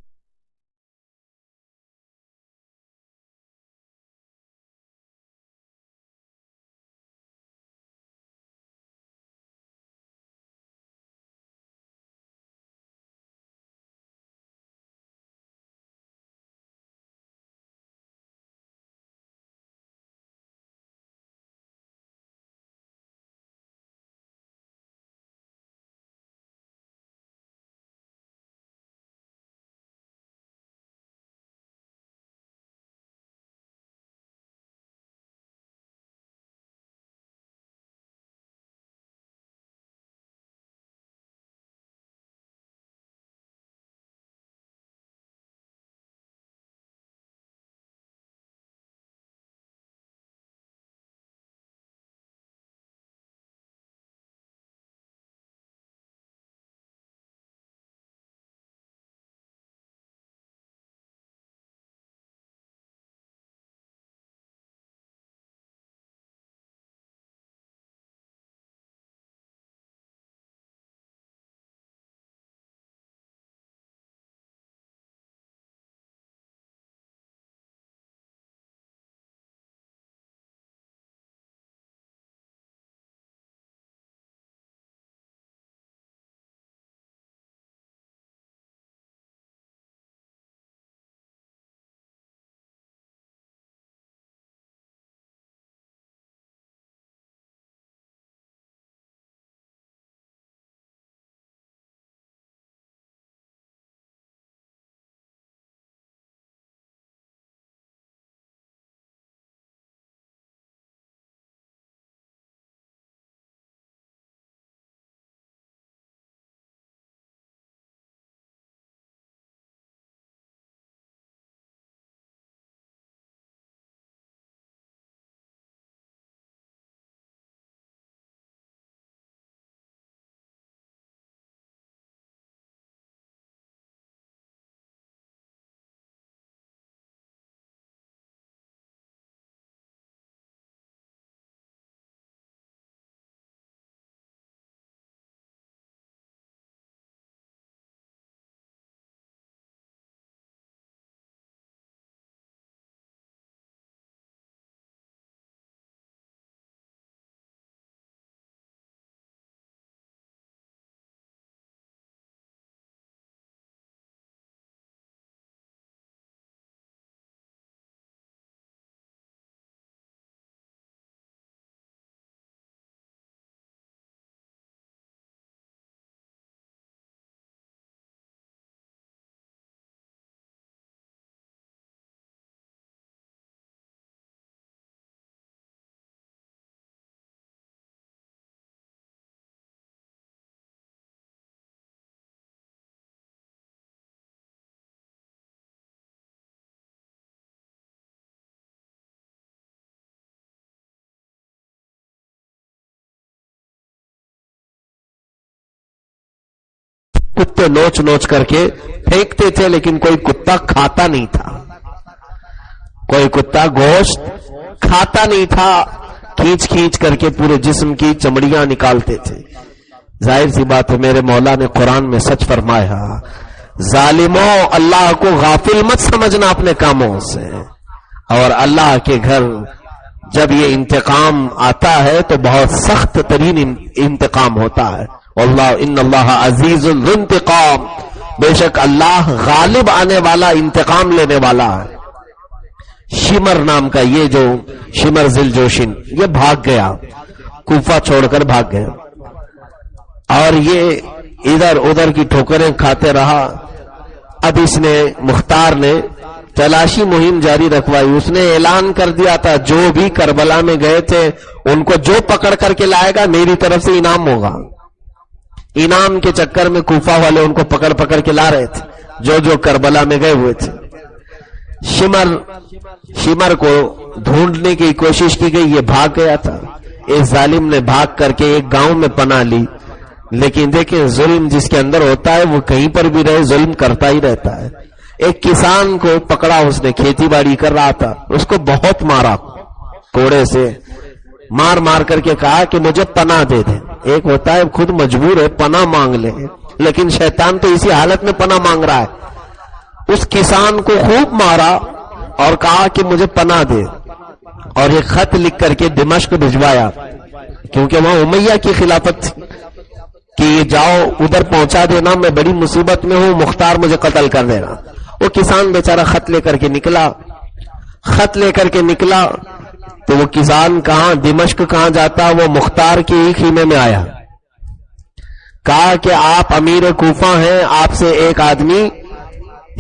کتے نوچ نوچ کر کے پھینکتے تھے، لیکن کوئی کتا کھاتا نہیں تھا، کوئی کتا گوشت کھاتا نہیں تھا، کھینچ کھینچ کر کے پورے جسم کی چمڑیاں نکالتے تھے۔ ظاہر سی بات ہے میرے مولا نے قرآن میں سچ فرمایا، ظالموں اللہ کو غافل مت سمجھنا اپنے کاموں سے، اور اللہ کے گھر جب یہ انتقام آتا ہے تو بہت سخت ترین انتقام ہوتا ہے۔ واللہ ان اللہ عزیز ذو انتقام، بے شک اللہ غالب آنے والا، انتقام لینے والا ہے۔ شمر نام کا یہ جو شمر ذل جوشن، یہ بھاگ گیا، کوفہ چھوڑ کر بھاگ گیا، اور یہ ادھر ادھر کی ٹھوکریں کھاتے رہا۔ اب اس نے مختار نے تلاشی مہم جاری رکھوائی، اس نے اعلان کر دیا تھا جو بھی کربلا میں گئے تھے ان کو جو پکڑ کر کے لائے گا میری طرف سے انعام ہوگا۔ انعام کے چکر میں کوفہ والے ان کو پکڑ پکڑ کے لا رہے تھے جو جو کربلا میں گئے ہوئے تھے۔ شمر کو ڈھونڈنے کی کوشش کی گئی، یہ بھاگ گیا تھا۔ ایک ظالم نے بھاگ کر کے ایک گاؤں میں پناہ لی، لیکن دیکھیں ظلم جس کے اندر ہوتا ہے وہ کہیں پر بھی رہے ظلم کرتا ہی رہتا ہے۔ ایک کسان کو پکڑا، اس نے کھیتی باڑی کر رہا تھا، اس کو بہت مارا، کوڑے سے مار مار کر کے کہا کہ مجھے پناہ دے دے۔ ایک ہوتا ہے خود مجبور ہے پناہ مانگ لے، لیکن شیطان تو اسی حالت میں پناہ مانگ رہا ہے۔ اس کسان کو خوب مارا اور کہا کہ مجھے پناہ دے، اور ایک خط لکھ کر کے دمشق بھجوایا، کیونکہ وہاں امیہ کی خلافت تھی، کہ یہ جاؤ ادھر پہنچا دینا، میں بڑی مصیبت میں ہوں، مختار مجھے قتل کر دینا۔ وہ کسان بیچارہ خط لے کر کے نکلا تو وہ کسان کہاں دمشق کہاں جاتا، وہ مختار کے ہی خیمے میں آیا، کہا کہ آپ امیر کوفہ ہیں، آپ سے ایک آدمی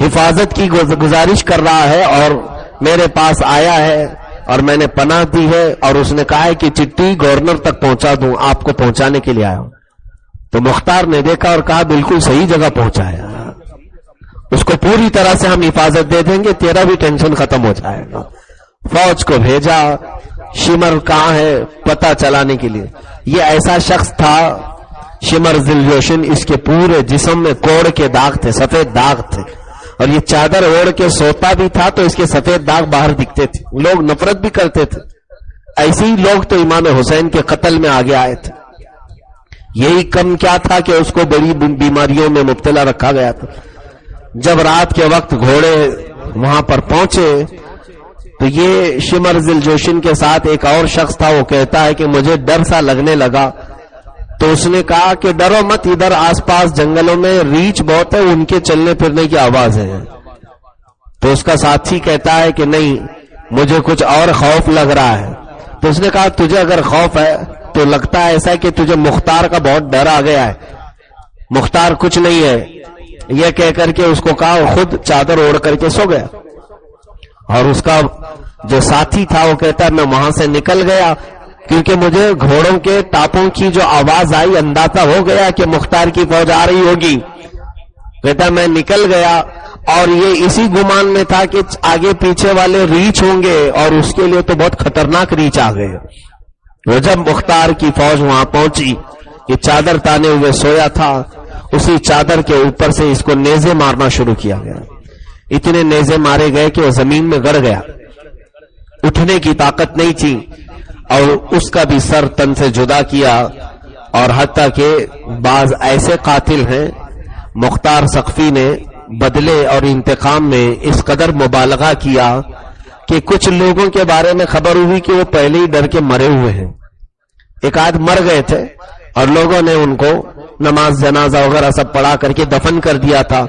حفاظت کی گزارش کر رہا ہے اور میرے پاس آیا ہے اور میں نے پناہ دی ہے، اور اس نے کہا ہے کہ چٹھی گورنر تک پہنچا دوں، آپ کو پہنچانے کے لیے آیا ہوں۔ تو مختار نے دیکھا اور کہا بالکل صحیح جگہ پہنچایا، اس کو پوری طرح سے ہم حفاظت دے دیں گے، تیرا بھی ٹینشن ختم ہو جائے گا۔ فوج کو بھیجا، شمر کہاں ہے پتہ چلانے کے لیے۔ یہ ایسا شخص تھا شمر ذل جوشن، اس کے پورے جسم میں کوڑ کے داغ تھے، سفید داغ تھے، اور یہ چادر اوڑھ کے سوتا بھی تھا تو اس کے سفید داغ باہر دکھتے تھے، لوگ نفرت بھی کرتے تھے۔ ایسے ہی لوگ تو امام حسین کے قتل میں آگے آئے تھے، یہی کم کیا تھا کہ اس کو بڑی بیماریوں میں مبتلا رکھا گیا تھا۔ جب رات کے وقت گھوڑے وہاں پر پہنچے تو یہ شمر ذل جوشن کے ساتھ ایک اور شخص تھا، وہ کہتا ہے کہ مجھے ڈر سا لگنے لگا، تو اس نے کہا کہ ڈرو مت، ادھر آس پاس جنگلوں میں ریچھ بہت ہے، ان کے چلنے پھرنے کی آواز ہے۔ تو اس کا ساتھی کہتا ہے کہ نہیں، مجھے کچھ اور خوف لگ رہا ہے۔ تو اس نے کہا تجھے اگر خوف ہے تو لگتا ہے ایسا کہ تجھے مختار کا بہت ڈر آ گیا ہے، مختار کچھ نہیں ہے۔ یہ کہہ کر کے اس کو کہا، خود چادر اوڑھ کر کے سو گیا، اور اس کا جو ساتھی تھا وہ کہتا ہے میں وہاں سے نکل گیا کیونکہ مجھے گھوڑوں کے ٹاپوں کی جو آواز آئی اندازہ ہو گیا کہ مختار کی فوج آ رہی ہوگی۔ کہتا ہے میں نکل گیا اور یہ اسی گمان میں تھا کہ آگے پیچھے والے ریچھ ہوں گے، اور اس کے لیے تو بہت خطرناک ریچھ آ گئے۔ وہ جب مختار کی فوج وہاں پہنچی، یہ چادر تانے ہوئے سویا تھا، اسی چادر کے اوپر سے اس کو نیزے مارنا شروع کیا گیا۔ اتنے نیزے مارے گئے کہ وہ زمین میں گڑ گیا، اٹھنے کی طاقت نہیں تھی، اور اس کا بھی سر تن سے جدا کیا۔ اور حتیٰ کہ بعض ایسے قاتل ہیں، مختار سقفی نے بدلے اور انتقام میں اس قدر مبالغہ کیا کہ کچھ لوگوں کے بارے میں خبر ہوئی کہ وہ پہلے ہی ڈر کے مرے ہوئے ہیں، ایک آدھ مر گئے تھے اور لوگوں نے ان کو نماز جنازہ وغیرہ سب پڑھا کر کے دفن کر دیا تھا۔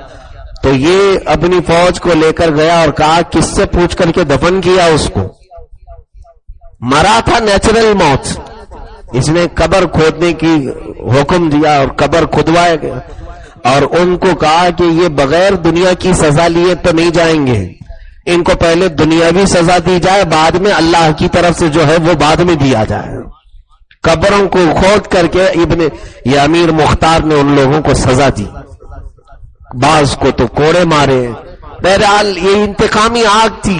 تو یہ اپنی فوج کو لے کر گیا اور کہا کس سے پوچھ کر کے دفن کیا اس کو، مرا تھا نیچرل موت۔ اس نے قبر کھودنے کی حکم دیا اور قبر کھدوایا گیا، اور ان کو کہا کہ یہ بغیر دنیا کی سزا لیے تو نہیں جائیں گے، ان کو پہلے دنیاوی سزا دی جائے، بعد میں اللہ کی طرف سے جو ہے وہ بعد میں دیا جائے۔ قبروں کو کھود کر کے یہ امیر مختار نے ان لوگوں کو سزا دی، بعض کو تو کوڑے مارے۔ بہرحال یہ انتقامی آگ تھی،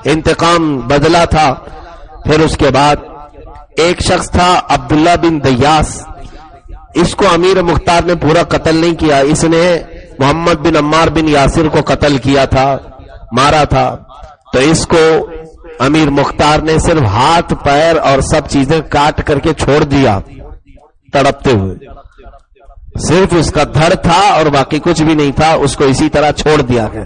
انتقام بدلا تھا۔ پھر اس کے بعد ایک شخص تھا عبداللہ بن دیاس، اس کو امیر مختار نے پورا قتل نہیں کیا، اس نے محمد بن عمار بن یاسر کو قتل کیا تھا، مارا تھا، تو اس کو امیر مختار نے صرف ہاتھ پیر اور سب چیزیں کاٹ کر کے چھوڑ دیا تڑپتے ہوئے، صرف اس کا دھڑ تھا اور باقی کچھ بھی نہیں تھا، اس کو اسی طرح چھوڑ دیا گیا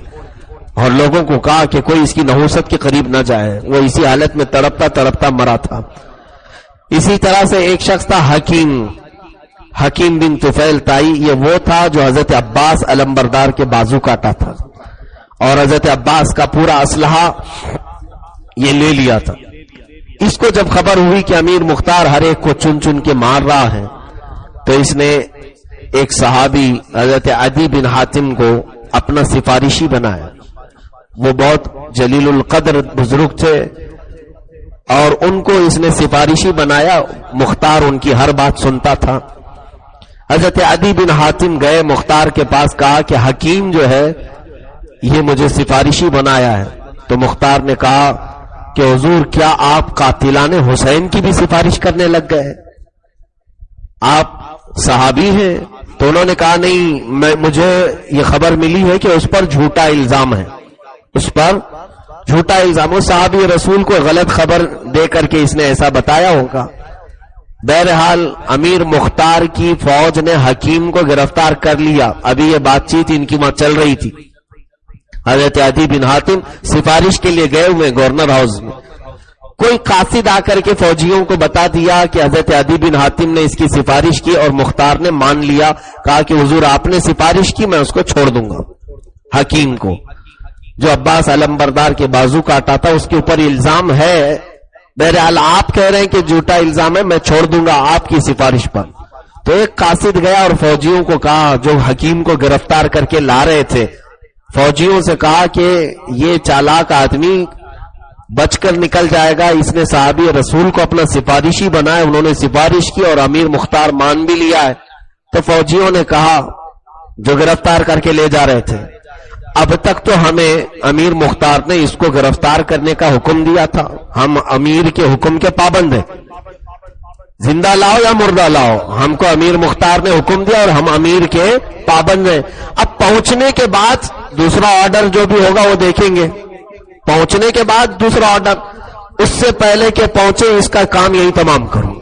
اور لوگوں کو کہا کہ کوئی اس کی نحوست کے قریب نہ جائے، وہ اسی حالت میں تڑپتا تڑپتا مرا تھا۔ اسی طرح سے ایک شخص تھا حکیم بن طفیل تائی، یہ وہ تھا جو حضرت عباس علمبردار کے بازو کاٹا تھا اور حضرت عباس کا پورا اسلحہ یہ لے لیا تھا۔ اس کو جب خبر ہوئی کہ امیر مختار ہر ایک کو چن چن کے مار رہا ہے تو اس نے ایک صحابی حضرت عدی بن حاتم کو اپنا سفارشی بنایا، وہ بہت جلیل القدر بزرگ تھے اور ان کو اس نے سفارشی بنایا، مختار ان کی ہر بات سنتا تھا۔ حضرت عدی بن حاتم گئے مختار کے پاس، کہا کہ حکیم جو ہے یہ مجھے سفارشی بنایا ہے، تو مختار نے کہا کہ حضور کیا آپ قاتلان حسین کی بھی سفارش کرنے لگ گئے؟ آپ صحابی ہیں؟ تو انہوں نے کہا نہیں، مجھے یہ خبر ملی ہے کہ اس پر جھوٹا الزام ہے، اس پر جھوٹا الزام، وہ صحابی رسول کو غلط خبر دے کر کے اس نے ایسا بتایا ہوگا۔ بہرحال امیر مختار کی فوج نے حکیم کو گرفتار کر لیا، ابھی یہ بات چیت ان کی وہاں چل رہی تھی۔ حضرت عدی بن حاتم سفارش کے لیے گئے ہوئے گورنر ہاؤس میں، کوئی قاصد آ کر کے فوجیوں کو بتا دیا کہ حضرت عدی بن حاتم نے اس کی سفارش کی اور مختار نے مان لیا، کہا کہ حضور آپ نے سفارش کی، میں اس کو چھوڑ دوں گا۔ حکیم کو جو عباس علمبردار کے بازو کاٹا تھا اس کے اوپر الزام ہے، بہرحال آپ کہہ رہے ہیں کہ جھوٹا الزام ہے، میں چھوڑ دوں گا آپ کی سفارش پر۔ تو ایک قاصد گیا اور فوجیوں کو کہا، جو حکیم کو گرفتار کر کے لا رہے تھے، فوجیوں سے کہا کہ یہ چالاک آدمی بچ کر نکل جائے گا، اس نے صحابی رسول کو اپنا سفارشی بنایا، انہوں نے سفارش کی اور امیر مختار مان بھی لیا ہے۔ تو فوجیوں نے کہا جو گرفتار کر کے لے جا رہے تھے، اب تک تو ہمیں امیر مختار نے اس کو گرفتار کرنے کا حکم دیا تھا، ہم امیر کے حکم کے پابند ہیں، زندہ لاؤ یا مردہ لاؤ، ہم کو امیر مختار نے حکم دیا اور ہم امیر کے پابند ہیں۔ اب پہنچنے کے بعد دوسرا آرڈر جو بھی ہوگا وہ دیکھیں گے، پہنچنے کے بعد دوسرا آرڈر، اس سے پہلے کہ پہنچے اس کا کام یہی تمام کروں۔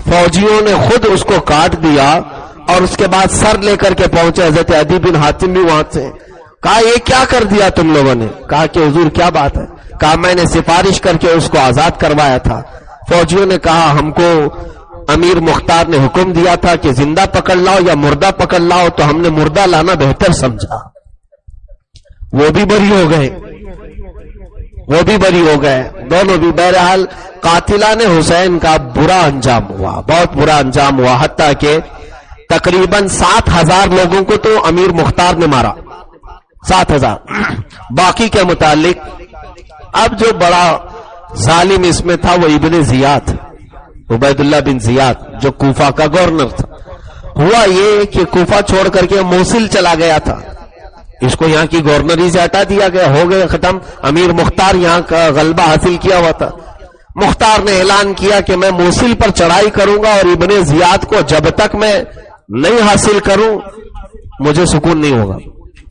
فوجیوں نے خود اس کو کاٹ دیا اور اس کے بعد سر لے کر کے پہنچے، حضرت عدی بن حاتم بھی وہاں سے، کہا یہ کیا کر دیا تم لوگوں نے؟ کہا کہ حضور کیا بات ہے؟ کہا میں نے سفارش کر کے اس کو آزاد کروایا تھا۔ فوجیوں نے کہا ہم کو امیر مختار نے حکم دیا تھا کہ زندہ پکڑ لاؤ یا مردہ پکڑ لاؤ، تو ہم نے مردہ لانا بہتر سمجھا۔ وہ بھی بری ہو گئے، دونوں بھی۔ بہرحال قاتلان حسین کا برا انجام ہوا، بہت برا انجام ہوا، حتیٰ کہ تقریباً 7,000 لوگوں کو تو امیر مختار نے مارا، 7,000۔ باقی کے متعلق اب جو بڑا ظالم اس میں تھا وہ ابن زیاد، عبید اللہ بن زیاد، جو کوفہ کا گورنر تھا۔ ہوا یہ کہ کوفہ چھوڑ کر کے موصل چلا گیا تھا، اس کو یہاں کی گورنری سے ہٹا دیا گیا، ہو گئے ختم۔ امیر مختار یہاں کا غلبہ حاصل کیا ہوا تھا، مختار نے اعلان کیا کہ میں موصل پر چڑھائی کروں گا اور ابن زیاد کو جب تک میں نہیں حاصل کروں مجھے سکون نہیں ہوگا۔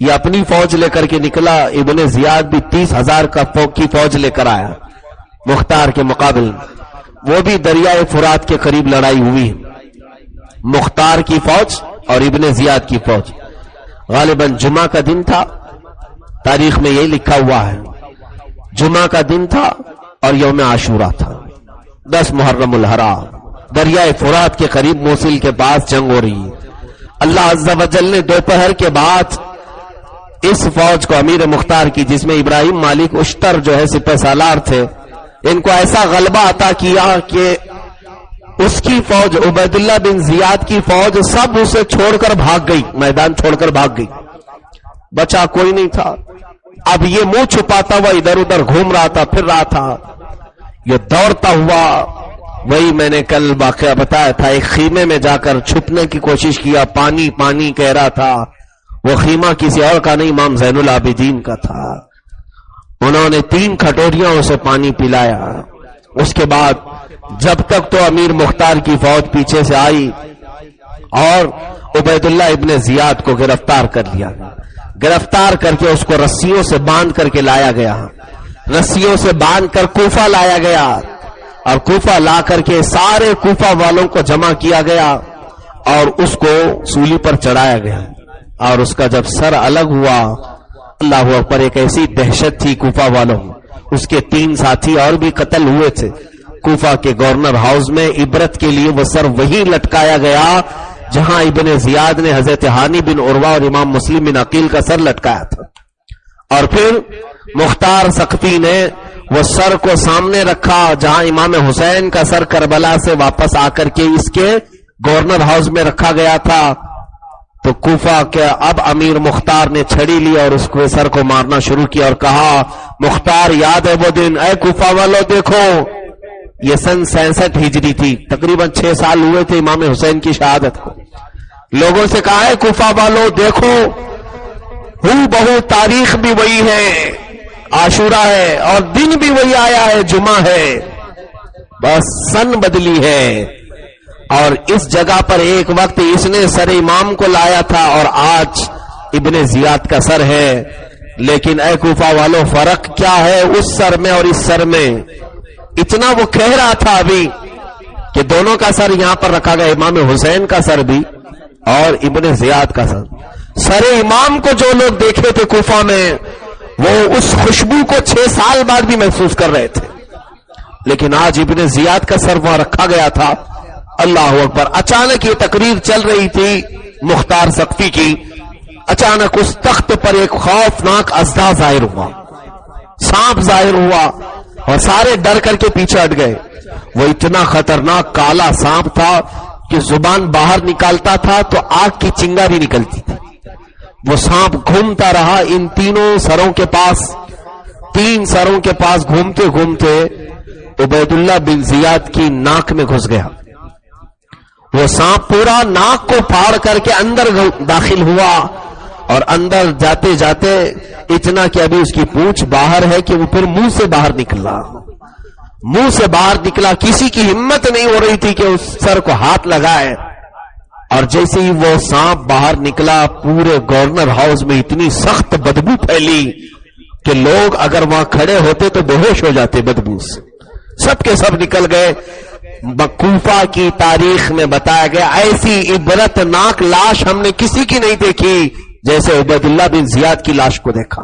یہ اپنی فوج لے کر کے نکلا، ابن زیاد بھی 30,000 کی فوج لے کر آیا مختار کے مقابل میں، وہ بھی دریائے فرات کے قریب لڑائی ہوئی، مختار کی فوج اور ابن زیاد کی فوج۔ غالباً جمعہ کا دن تھا، تاریخ میں یہی لکھا ہوا ہے، جمعہ کا دن تھا اور یوم عاشورہ تھا، 10 محرم الحرام، دریائے فرات کے قریب موصل کے پاس جنگ ہو رہی ہے۔ اللہ عز و جل نے دوپہر کے بعد اس فوج کو امیر مختار کی، جس میں ابراہیم مالک اشتر جو ہے سپہ سالار تھے، ان کو ایسا غلبہ عطا کیا کہ اس کی فوج، عبید اللہ بن زیاد کی فوج، سب اسے چھوڑ کر بھاگ گئی، میدان چھوڑ کر بھاگ گئی، بچا کوئی نہیں تھا۔ اب یہ منہ چھپاتا ہوا ادھر ادھر گھوم رہا تھا، پھر رہا تھا، یہ دوڑتا ہوا، وہی میں نے کل واقعہ بتایا تھا، ایک خیمے میں جا کر چھپنے کی کوشش کیا، پانی پانی کہہ رہا تھا، وہ خیمہ کسی اور کا نہیں، امام زین العابدین کا تھا۔ انہوں نے 3 کھٹوریاں اسے پانی پلایا۔ اس کے بعد جب تک تو امیر مختار کی فوج پیچھے سے آئی اور عبیداللہ ابن زیاد کو گرفتار کر لیا گیا. گرفتار کر کے اس کو رسیوں سے باندھ کر کے لایا گیا. رسیوں سے باندھ کر کوفہ لایا گیا اور کوفہ لا کر کے سارے کوفہ والوں کو جمع کیا گیا اور اس کو سولی پر چڑھایا گیا. اور اس کا جب سر الگ ہوا، اللہ اکبر، ایک ایسی دہشت تھی کوفہ والوں میں. اس کے 3 ساتھی اور بھی قتل ہوئے تھے کوفہ کے گورنر ہاؤس میں. عبرت کے لیے وہ سر وہی لٹکایا گیا جہاں ابن زیاد نے حضرت ہانی بن عروہ اور امام مسلم بن عقیل کا سر لٹکایا تھا. اور پھر مختار ثقفی نے وہ سر کو سامنے رکھا جہاں امام حسین کا سر کربلا سے واپس آ کر کے اس کے گورنر ہاؤس میں رکھا گیا تھا. تو کوفہ کے اب امیر مختار نے چھڑی لی اور اس کو سر کو مارنا شروع کیا اور کہا، مختار یاد ہے وہ دن؟ اے کوفہ والو دیکھو، یہ سن 66 ہجری تھی، تقریباً 6 سال ہوئے تھے امام حسین کی شہادت کو. لوگوں سے کہا ہے کوفہ والو دیکھو، بہو تاریخ بھی وہی ہے، عاشورہ ہے، اور دن بھی وہی آیا ہے، جمعہ ہے، بس سن بدلی ہے. اور اس جگہ پر ایک وقت اس نے سر امام کو لایا تھا اور آج ابن زیاد کا سر ہے. لیکن اے کوفہ والو، فرق کیا ہے اس سر میں اور اس سر میں؟ اتنا وہ کہہ رہا تھا ابھی کہ دونوں کا سر یہاں پر رکھا گیا، امام حسین کا سر بھی اور ابن زیاد کا سر. سر امام کو جو لوگ دیکھے تھے کوفہ میں وہ اس خوشبو کو 6 سال بعد بھی محسوس کر رہے تھے. لیکن آج ابن زیاد کا سر وہاں رکھا گیا تھا. اللہ اکبر. اچانک یہ تقریر چل رہی تھی مختار ثقفی کی، اچانک اس تخت پر ایک خوفناک اژدھا ظاہر ہوا، سانپ ظاہر ہوا اور سارے ڈر کر کے پیچھے ہٹ گئے. وہ اتنا خطرناک کالا سانپ تھا کہ زبان باہر نکالتا تھا تو آگ کی چنگاری نکلتی تھی. وہ سانپ گھومتا رہا ان تینوں سروں کے پاس، 3 سروں کے پاس گھومتے گھومتے عبیداللہ بن زیاد کی ناک میں گھس گیا. وہ سانپ پورا ناک کو پھاڑ کر کے اندر داخل ہوا اور اندر جاتے جاتے اتنا کہ ابھی اس کی پونچھ باہر ہے کہ وہ پھر منہ سے باہر نکلا. منہ سے باہر نکلا، کسی کی ہمت نہیں ہو رہی تھی کہ اس سر کو ہاتھ لگائے. اور جیسے ہی وہ سانپ باہر نکلا پورے گورنر ہاؤس میں اتنی سخت بدبو پھیلی کہ لوگ اگر وہاں کھڑے ہوتے تو بے ہوش ہو جاتے بدبو سے. سب کے سب نکل گئے. کوفہ کی تاریخ میں بتایا گیا ایسی عبرت ناک لاش ہم نے کسی کی نہیں دیکھی جیسے عبیداللہ بن زیاد کی لاش کو دیکھا.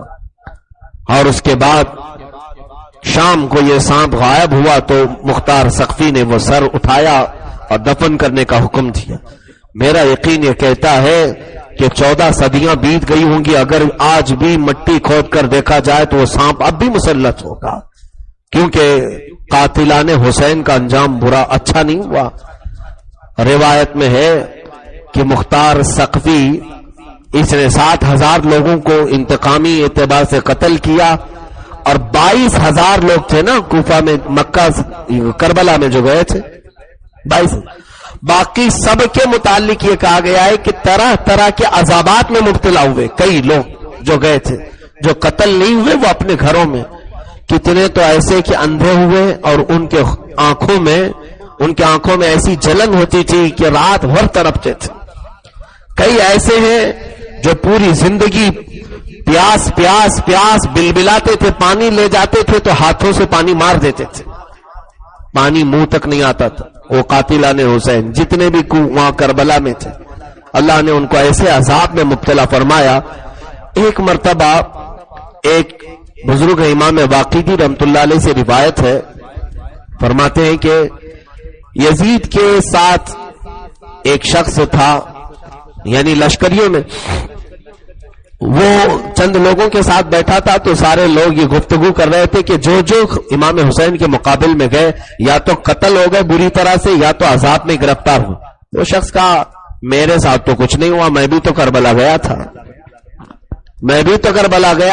اور اس کے بعد شام کو یہ سانپ غائب ہوا تو مختار ثقفی نے وہ سر اٹھایا اور دفن کرنے کا حکم دیا. میرا یقین یہ کہتا ہے کہ 14 صدیاں بیت گئی ہوں گی، اگر آج بھی مٹی کھود کر دیکھا جائے تو وہ سانپ اب بھی مسلط ہوگا، کیونکہ قاتلان حسین کا انجام برا اچھا نہیں ہوا. روایت میں ہے کہ مختار ثقفی اس نے 60,000 لوگوں کو انتقامی اعتبار سے قتل کیا اور 22,000 لوگ تھے نا کوفہ میں، مکہ کربلا میں جو گئے تھے 22. باقی سب کے متعلق یہ کہا گیا ہے کہ طرح طرح کے عذابات میں مبتلا ہوئے کئی لوگ جو گئے تھے. جو قتل نہیں ہوئے وہ اپنے گھروں میں، کتنے تو ایسے کہ اندھے ہوئے اور ان کے آنکھوں میں ایسی جلن ہوتی تھی کہ رات بھر تڑپتے تھے. کئی ایسے ہیں جو پوری زندگی پیاس پیاس پیاس بلبلاتے تھے، پانی لے جاتے تھے تو ہاتھوں سے پانی مار دیتے تھے، پانی منہ تک نہیں آتا تھا. وہ قاتلان حسین جتنے بھی وہاں کربلا میں تھے اللہ نے ان کو ایسے عذاب میں مبتلا فرمایا. ایک مرتبہ ایک بزرگ امام واقدی رحمت اللہ علیہ سے روایت ہے، فرماتے ہیں کہ یزید کے ساتھ ایک شخص تھا، یعنی لشکریوں میں وہ چند لوگوں کے ساتھ بیٹھا تھا تو سارے لوگ یہ گفتگو کر رہے تھے کہ جو امام حسین کے مقابل میں گئے یا تو قتل ہو گئے بری طرح سے یا تو عذاب میں گرفتار ہوئے. وہ شخص کہا میرے ساتھ تو کچھ نہیں ہوا، میں بھی تو کربلا گیا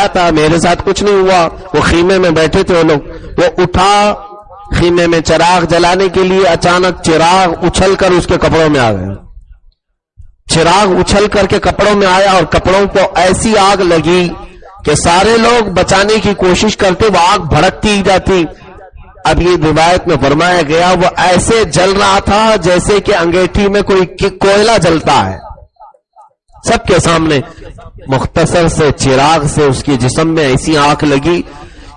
تھا، میرے ساتھ کچھ نہیں ہوا. وہ خیمے میں بیٹھے تھے وہ لوگ، وہ اٹھا خیمے میں چراغ جلانے کے لیے، اچانک چراغ اچھل کر اس کے کپڑوں میں آ گیا. چراغ اچھل کر کے کپڑوں میں آیا اور کپڑوں کو ایسی آگ لگی کہ سارے لوگ بچانے کی کوشش کرتے، وہ آگ بھڑکتی جاتی اب یہ روایت میں فرمایا گیا وہ ایسے جل رہا تھا جیسے کہ انگیٹھی میں کوئی کوئلہ جلتا ہے. سب کے سامنے مختصر سے چراغ سے اس کے جسم میں ایسی آنکھ لگی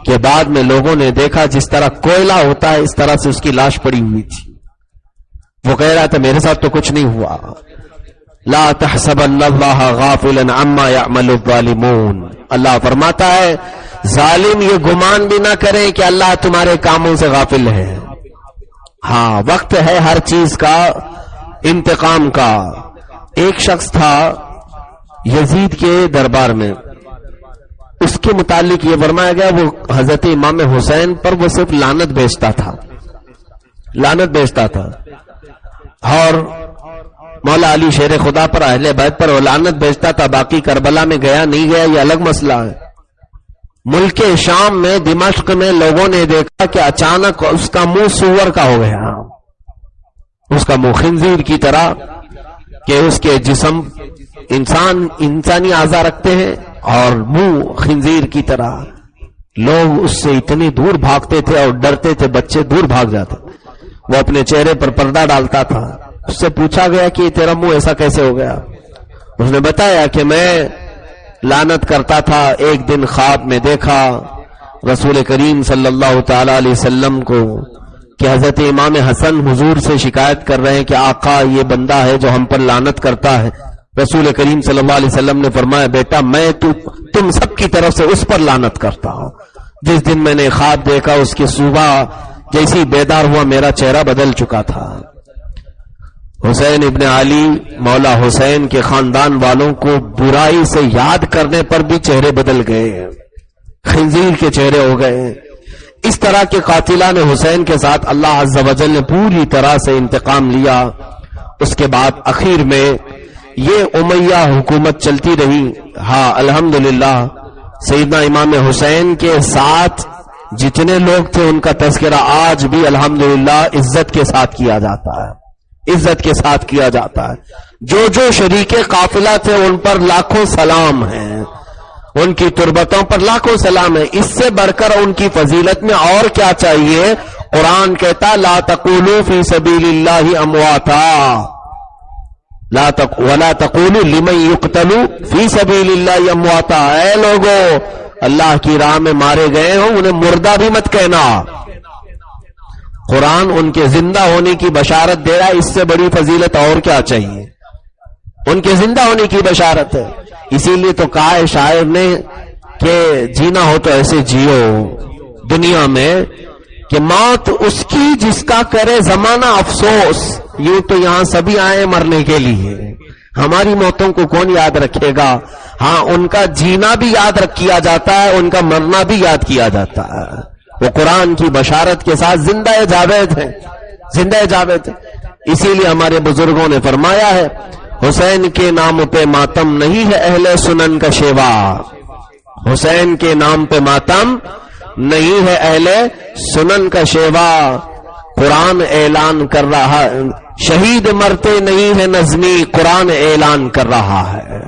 کہ بعد میں لوگوں نے دیکھا جس طرح کوئلہ ہوتا ہے اس طرح سے اس کی لاش پڑی ہوئی تھی. وہ کہہ رہا تھا میرے ساتھ تو کچھ نہیں ہوا. لا تحسبن اللہ غافلا عما يعمل الظالمون. اللہ فرماتا ہے ظالم یہ گمان بھی نہ کریں کہ اللہ تمہارے کاموں سے غافل ہے. ہاں وقت ہے ہر چیز کا انتقام کا. ایک شخص تھا یزید کے دربار میں, اس کے متعلق یہ فرمایا گیا وہ حضرت امام حسین پر وہ صرف لعنت بیچتا تھا اور مولا علی شیر خدا پر اہل بیت پر وہ لعنت بیچتا تھا. باقی کربلا میں گیا نہیں گیا یہ الگ مسئلہ ہے. ملک شام میں دمشق میں لوگوں نے دیکھا کہ اچانک اس کا منہ سور کا ہو گیا, اس کا منہ خنزیر کی طرح کہ اس کے جسم انسانی اعضاء رکھتے ہیں اور منہ خنزیر کی طرح. لوگ اس سے اتنے دور بھاگتے تھے اور ڈرتے تھے, بچے دور بھاگ جاتے. وہ اپنے چہرے پر پردہ ڈالتا تھا. اس سے پوچھا گیا کہ تیرا منہ ایسا کیسے ہو گیا؟ اس نے بتایا کہ میں لعنت کرتا تھا, ایک دن خواب میں دیکھا رسول کریم صلی اللہ تعالی علیہ وسلم کو کہ حضرت امام حسن حضور سے شکایت کر رہے ہیں کہ آقا یہ بندہ ہے جو ہم پر لعنت کرتا ہے. رسول کریم صلی اللہ علیہ وسلم نے فرمایا بیٹا میں تم سب کی طرف سے اس پر لعنت کرتا ہوں. جس دن میں نے خواب دیکھا اس کی صبح جیسی بیدار ہوا میرا چہرہ بدل چکا تھا. حسین ابن علی مولا حسین کے خاندان والوں کو برائی سے یاد کرنے پر بھی چہرے بدل گئے, خنزیر کے چہرے ہو گئے. اس طرح کے قاتلان حسین کے ساتھ اللہ عز و جل نے پوری طرح سے انتقام لیا. اس کے بعد اخیر میں یہ امیہ حکومت چلتی رہی. ہاں الحمدللہ سیدنا امام حسین کے ساتھ جتنے لوگ تھے ان کا تذکرہ آج بھی الحمدللہ عزت کے ساتھ کیا جاتا ہے, عزت کے ساتھ کیا جاتا ہے. جو شریک قافلہ تھے ان پر لاکھوں سلام ہیں, ان کی تربتوں پر لاکھوں سلام ہے. اس سے بڑھ کر ان کی فضیلت میں اور کیا چاہیے؟ قرآن کہتا لا تقولوا فی سبیل اللہ امواتا ولا تقولوا لمن یقتل فی سبیل اللہ امواتا. اے لوگو اللہ کی راہ میں مارے گئے ہوں انہیں مردہ بھی مت کہنا. قرآن ان کے زندہ ہونے کی بشارت دے رہا ہے. اس سے بڑی فضیلت اور کیا چاہیے؟ ان کے زندہ ہونے کی بشارت ہے. اسی لیے تو کہا ہے شاعر نے کہ جینا ہو تو ایسے جیو دنیا میں کہ موت اس کی جس کا کرے زمانہ افسوس. یوں تو یہاں سبھی آئے مرنے کے لیے, ہماری موتوں کو کون یاد رکھے گا؟ ہاں ان کا جینا بھی یاد کیا جاتا ہے, ان کا مرنا بھی یاد کیا جاتا ہے. وہ قرآن کی بشارت کے ساتھ زندہ جاوید ہیں, زندہ جاوید ہیں. اسی لیے ہمارے بزرگوں نے فرمایا ہے حسین کے نام پہ ماتم نہیں ہے اہل سنن کا شیوا. حسین کے نام پہ ماتم نہیں ہے اہل سنن کا شیوا. قرآن اعلان کر رہا ہے شہید مرتے نہیں ہے نظمی, قرآن اعلان کر رہا ہے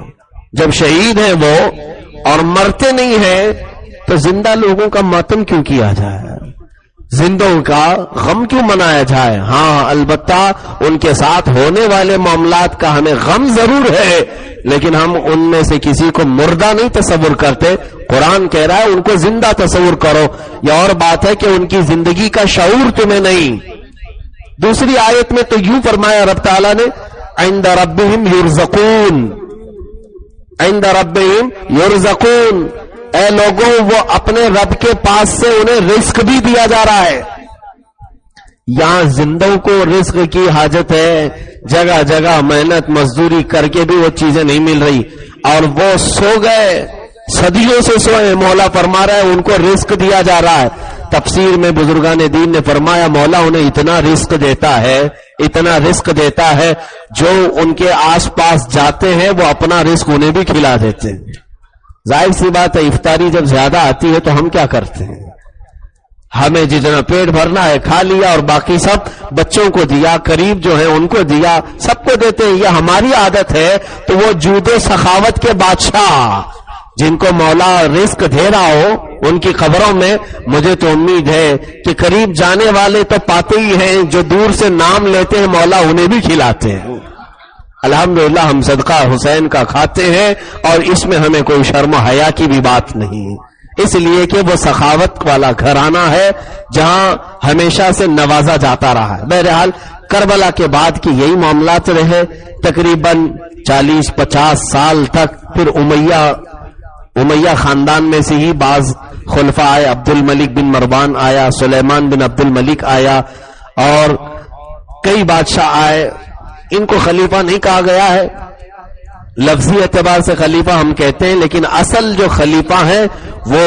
جب شہید ہیں وہ اور مرتے نہیں ہیں تو زندہ لوگوں کا ماتم کیوں کیا جائے, زندوں کا غم کیوں منایا جائے؟ ہاں البتہ ان کے ساتھ ہونے والے معاملات کا ہمیں غم ضرور ہے, لیکن ہم ان میں سے کسی کو مردہ نہیں تصور کرتے. قرآن کہہ رہا ہے ان کو زندہ تصور کرو. یہ اور بات ہے کہ ان کی زندگی کا شعور تمہیں نہیں. دوسری آیت میں تو یوں فرمایا رب تعالیٰ نے عند ربہم یرزقون, عند ربہم یرزقون. اے لوگوں وہ اپنے رب کے پاس سے انہیں رزق بھی دیا جا رہا ہے. یہاں زندوں کو رزق کی حاجت ہے, جگہ جگہ محنت مزدوری کر کے بھی وہ چیزیں نہیں مل رہی, اور وہ سو گئے صدیوں سے سوئے. مولا فرما رہا ہے ان کو رزق دیا جا رہا ہے. تفسیر میں بزرگان دین نے فرمایا مولا انہیں اتنا رزق دیتا ہے, اتنا رزق دیتا ہے جو ان کے آس پاس جاتے ہیں وہ اپنا رزق انہیں بھی کھلا دیتے ہیں. ظاہر سی بات ہے افطاری جب زیادہ آتی ہے تو ہم کیا کرتے ہیں؟ ہمیں جتنا پیٹ بھرنا ہے کھا لیا اور باقی سب بچوں کو دیا, قریب جو ہیں ان کو دیا, سب کو دیتے ہیں. یہ ہماری عادت ہے. تو وہ جود و سخاوت کے بادشاہ جن کو مولا رزق دے رہا ہو ان کی قبروں میں مجھے تو امید ہے کہ قریب جانے والے تو پاتے ہی ہیں، جو دور سے نام لیتے ہیں مولا انہیں بھی کھلاتے ہیں۔ الحمدللہ ہم صدقہ حسین کا کھاتے ہیں اور اس میں ہمیں کوئی شرم و حیا کی بھی بات نہیں، اس لیے کہ وہ سخاوت والا گھرانہ ہے جہاں ہمیشہ سے نوازا جاتا رہا ہے۔ بہرحال کربلا کے بعد کی یہی معاملات رہے تقریباً 40-50 سال تک۔ پھر امیہ خاندان میں سے ہی بعض خلفاء آئے، عبد الملک بن مروان آیا، سلیمان بن عبد الملک آیا اور کئی بادشاہ آئے۔ ان کو خلیفہ نہیں کہا گیا ہے، لفظی اعتبار سے خلیفہ ہم کہتے ہیں، لیکن اصل جو خلیفہ ہیں وہ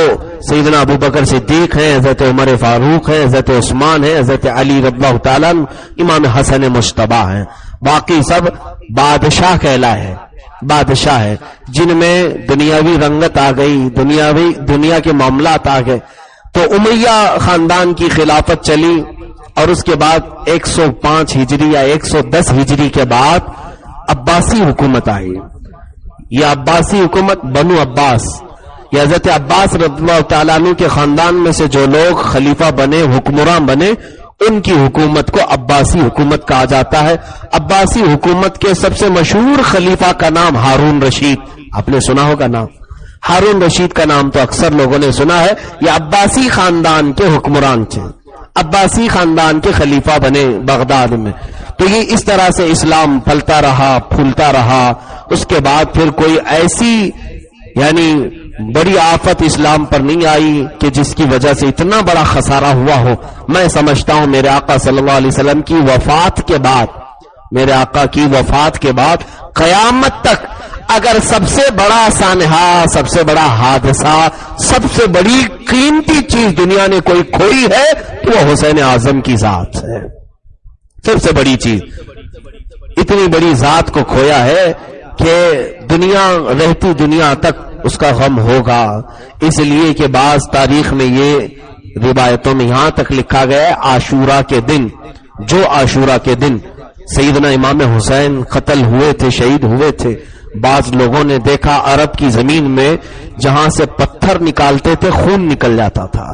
سیدنا ابو بکر صدیق ہیں، حضرت عمر فاروق ہیں، حضرت عثمان ہیں، حضرت علی رضی اللہ تعالیٰ عنہ، امام حسن مجتبی ہیں۔ باقی سب بادشاہ کہلائے ہیں، بادشاہ ہے جن میں دنیاوی رنگت آ گئی، دنیا کے معاملات آ گئے۔ تو امیہ خاندان کی خلافت چلی اور اس کے بعد 105 ہجری یا 110 ہجری کے بعد عباسی حکومت آئی۔ یہ عباسی حکومت بنو عباس یا حضرت عباس رضی اللہ تعالیٰ عنہ کے خاندان میں سے جو لوگ خلیفہ بنے، حکمراں بنے، ان کی حکومت کو عباسی حکومت کہا جاتا ہے۔ عباسی حکومت کے سب سے مشہور خلیفہ کا نام ہارون رشید، آپ نے سنا ہوگا نام، ہارون رشید کا نام تو اکثر لوگوں نے سنا ہے۔ یہ عباسی خاندان کے حکمران تھے، عباسی خاندان کے خلیفہ بنے بغداد میں۔ تو یہ اس طرح سے اسلام پھلتا رہا، پھولتا رہا۔ اس کے بعد پھر کوئی ایسی یعنی بڑی آفت اسلام پر نہیں آئی کہ جس کی وجہ سے اتنا بڑا خسارہ ہوا ہو۔ میں سمجھتا ہوں میرے آقا صلی اللہ علیہ وسلم کی وفات کے بعد، میرے آقا کی وفات کے بعد قیامت تک اگر سب سے بڑا سانحہ، سب سے بڑا حادثہ، سب سے بڑی قیمتی چیز دنیا نے کوئی کھوئی ہے تو وہ حسین اعظم کی ذات ہے۔ سب سے بڑی چیز، اتنی بڑی ذات کو کھویا ہے کہ دنیا رہتی دنیا تک اس کا غم ہوگا۔ اس لیے کہ بعض تاریخ میں یہ روایتوں میں یہاں تک لکھا گیا ہے عاشورہ کے دن، جو عاشورہ کے دن سیدنا امام حسین قتل ہوئے تھے، شہید ہوئے تھے، بعض لوگوں نے دیکھا عرب کی زمین میں جہاں سے پتھر نکالتے تھے خون نکل جاتا تھا،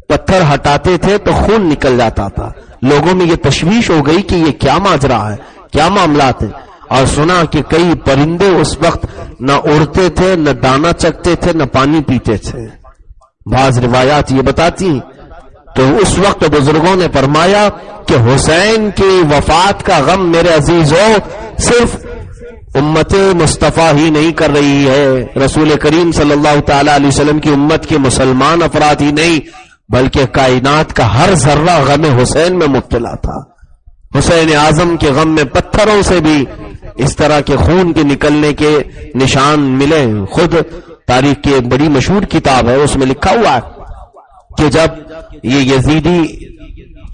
پتھر ہٹاتے تھے تو خون نکل جاتا تھا۔ لوگوں میں یہ تشویش ہو گئی کہ یہ کیا ماجرا ہے، کیا معاملات ہیں، اور سنا کہ کئی پرندے اس وقت نہ اڑتے تھے، نہ دانا چکتے تھے، نہ پانی پیتے تھے۔ بعض روایات یہ بتاتی ہیں۔ تو اس وقت بزرگوں نے فرمایا کہ حسین کی وفات کا غم میرے عزیزوں صرف امت مصطفیٰ ہی نہیں کر رہی ہے، رسول کریم صلی اللہ تعالی علیہ وسلم کی امت کے مسلمان افراد ہی نہیں، بلکہ کائنات کا ہر ذرہ غم حسین میں مبتلا تھا۔ حسین اعظم کے غم میں پتھروں سے بھی اس طرح کے خون کے نکلنے کے نشان ملے۔ خود تاریخ کی ایک بڑی مشہور کتاب ہے، اس میں لکھا ہوا ہے کہ جب یہ یزیدی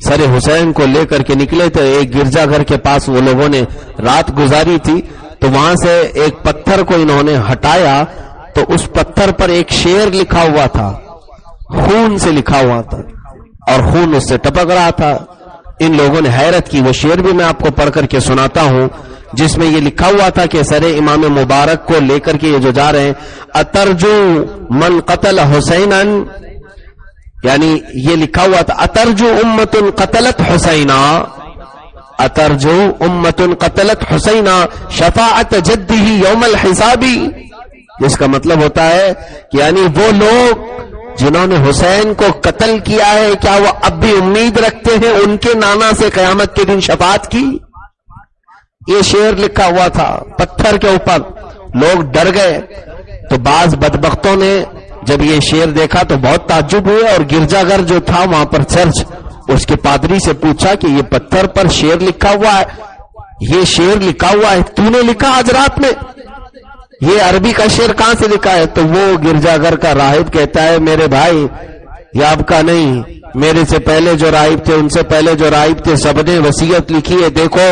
سر حسین کو لے کر کے نکلے تھے، ایک گرجا گھر کے پاس وہ لوگوں نے رات گزاری تھی، تو وہاں سے ایک پتھر کو انہوں نے ہٹایا تو اس پتھر پر ایک شعر لکھا ہوا تھا، خون سے لکھا ہوا تھا اور خون اس سے ٹپک رہا تھا۔ ان لوگوں نے حیرت کی۔ وہ شعر بھی میں آپ کو پڑھ کر کے سناتا ہوں جس میں یہ لکھا ہوا تھا کہ سر امام مبارک کو لے کر کے یہ جو جا رہے ہیں، اترجو من قتل حسینا، یعنی یہ لکھا ہوا تھا اترجو امت قتلت حسینا، اترجو امت قتلت حسینا شفاعت جدہ یوم الحسابی، جس کا مطلب ہوتا ہے کہ یعنی وہ لوگ جنہوں نے حسین کو قتل کیا ہے، کیا وہ اب بھی امید رکھتے ہیں ان کے نانا سے قیامت کے دن شفاعت کی؟ یہ شعر لکھا ہوا تھا پتھر کے اوپر۔ لوگ ڈر گئے تو بعض بدبختوں نے جب یہ شعر دیکھا تو بہت تعجب ہوئے، اور گرجا گھر جو تھا وہاں پر چرچ، اس کے پادری سے پوچھا کہ یہ پتھر پر شعر لکھا ہوا ہے، یہ شعر لکھا ہوا ہے تو نے لکھا آج رات میں؟ یہ عربی کا شعر کہاں سے لکھا ہے؟ تو وہ گرجا گھر کا راہب کہتا ہے میرے بھائی یہ آپ کا نہیں، میرے سے پہلے جو راہب تھے، ان سے پہلے جو راہب تھے، سب نے وصیت لکھی ہے، دیکھو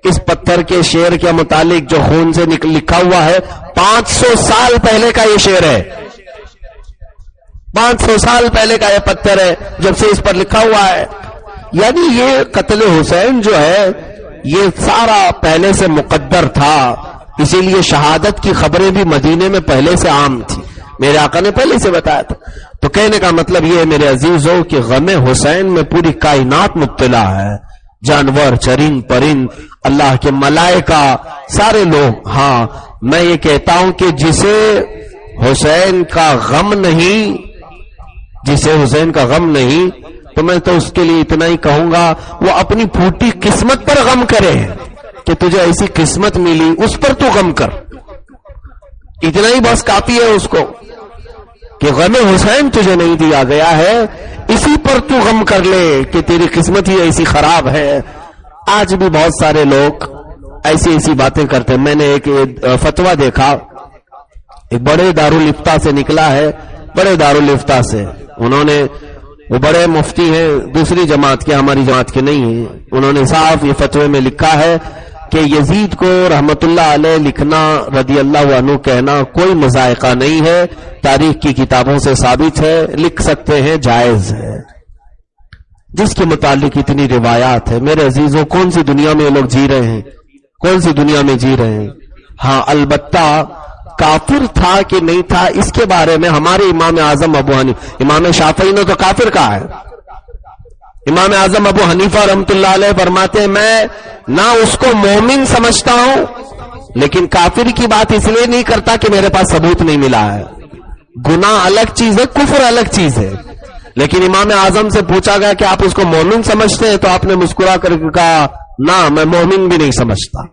اس پتھر کے شعر کے متعلق جو خون سے لکھا ہوا ہے 500 سال پہلے کا یہ شعر ہے، 500 سال پہلے کا یہ پتھر ہے جب سے اس پر لکھا ہوا ہے۔ یعنی یہ قتل حسین جو ہے یہ سارا پہلے سے مقدر تھا، اسی لیے شہادت کی خبریں بھی مدینے میں پہلے سے عام تھی، میرے آقا نے پہلے سے بتایا تھا۔ تو کہنے کا مطلب یہ ہے میرے عزیزوں کہ غم حسین میں پوری کائنات مبتلا ہے، جانور، چرند پرند، اللہ کے ملائکہ، سارے لوگ۔ ہاں میں یہ کہتا ہوں کہ جسے حسین کا غم نہیں، جسے حسین کا غم نہیں، تو میں تو اس کے لیے اتنا ہی کہوں گا وہ اپنی پھوٹی قسمت پر غم کرے کہ تجھے ایسی قسمت ملی، اس پر تو غم کر، اتنا ہی بس کافی ہے اس کو کہ غم حسین تجھے نہیں دیا گیا ہے، اسی پر تو غم کر لے کہ تیری قسمت ہی ایسی خراب ہے۔ آج بھی بہت سارے لوگ ایسی ایسی باتیں کرتے ہیں۔ میں نے ایک فتویٰ دیکھا، ایک بڑے دارالفتہ سے نکلا ہے، بڑے دارالفتہ سے، انہوں نے، وہ بڑے مفتی ہیں، دوسری جماعت کے، ہماری جماعت کے نہیں ہیں، انہوں نے صاف یہ فتوے میں لکھا ہے کہ یزید کو رحمت اللہ علیہ لکھنا، رضی اللہ عنہ کہنا کوئی مذائقہ نہیں ہے، تاریخ کی کتابوں سے ثابت ہے، لکھ سکتے ہیں، جائز ہے۔ جس کے متعلق اتنی روایات ہے، میرے عزیزوں کون سی دنیا میں یہ لوگ جی رہے ہیں، کون سی دنیا میں جی رہے ہیں؟ ہاں البتہ کافر تھا کہ نہیں تھا اس کے بارے میں ہمارے امام اعظم ابو حنیفہ، امام شافعی نے تو کافر کہا ہے، امام اعظم ابو حنیفہ رحمت اللہ علیہ فرماتے ہیں میں نہ اس کو مومن سمجھتا ہوں، لیکن کافر کی بات اس لیے نہیں کرتا کہ میرے پاس ثبوت نہیں ملا ہے۔ گناہ الگ چیز ہے، کفر الگ چیز ہے، لیکن امام اعظم سے پوچھا گیا کہ آپ اس کو مومن سمجھتے ہیں، تو آپ نے مسکرا کر کہا نہ، میں مومن بھی نہیں سمجھتا۔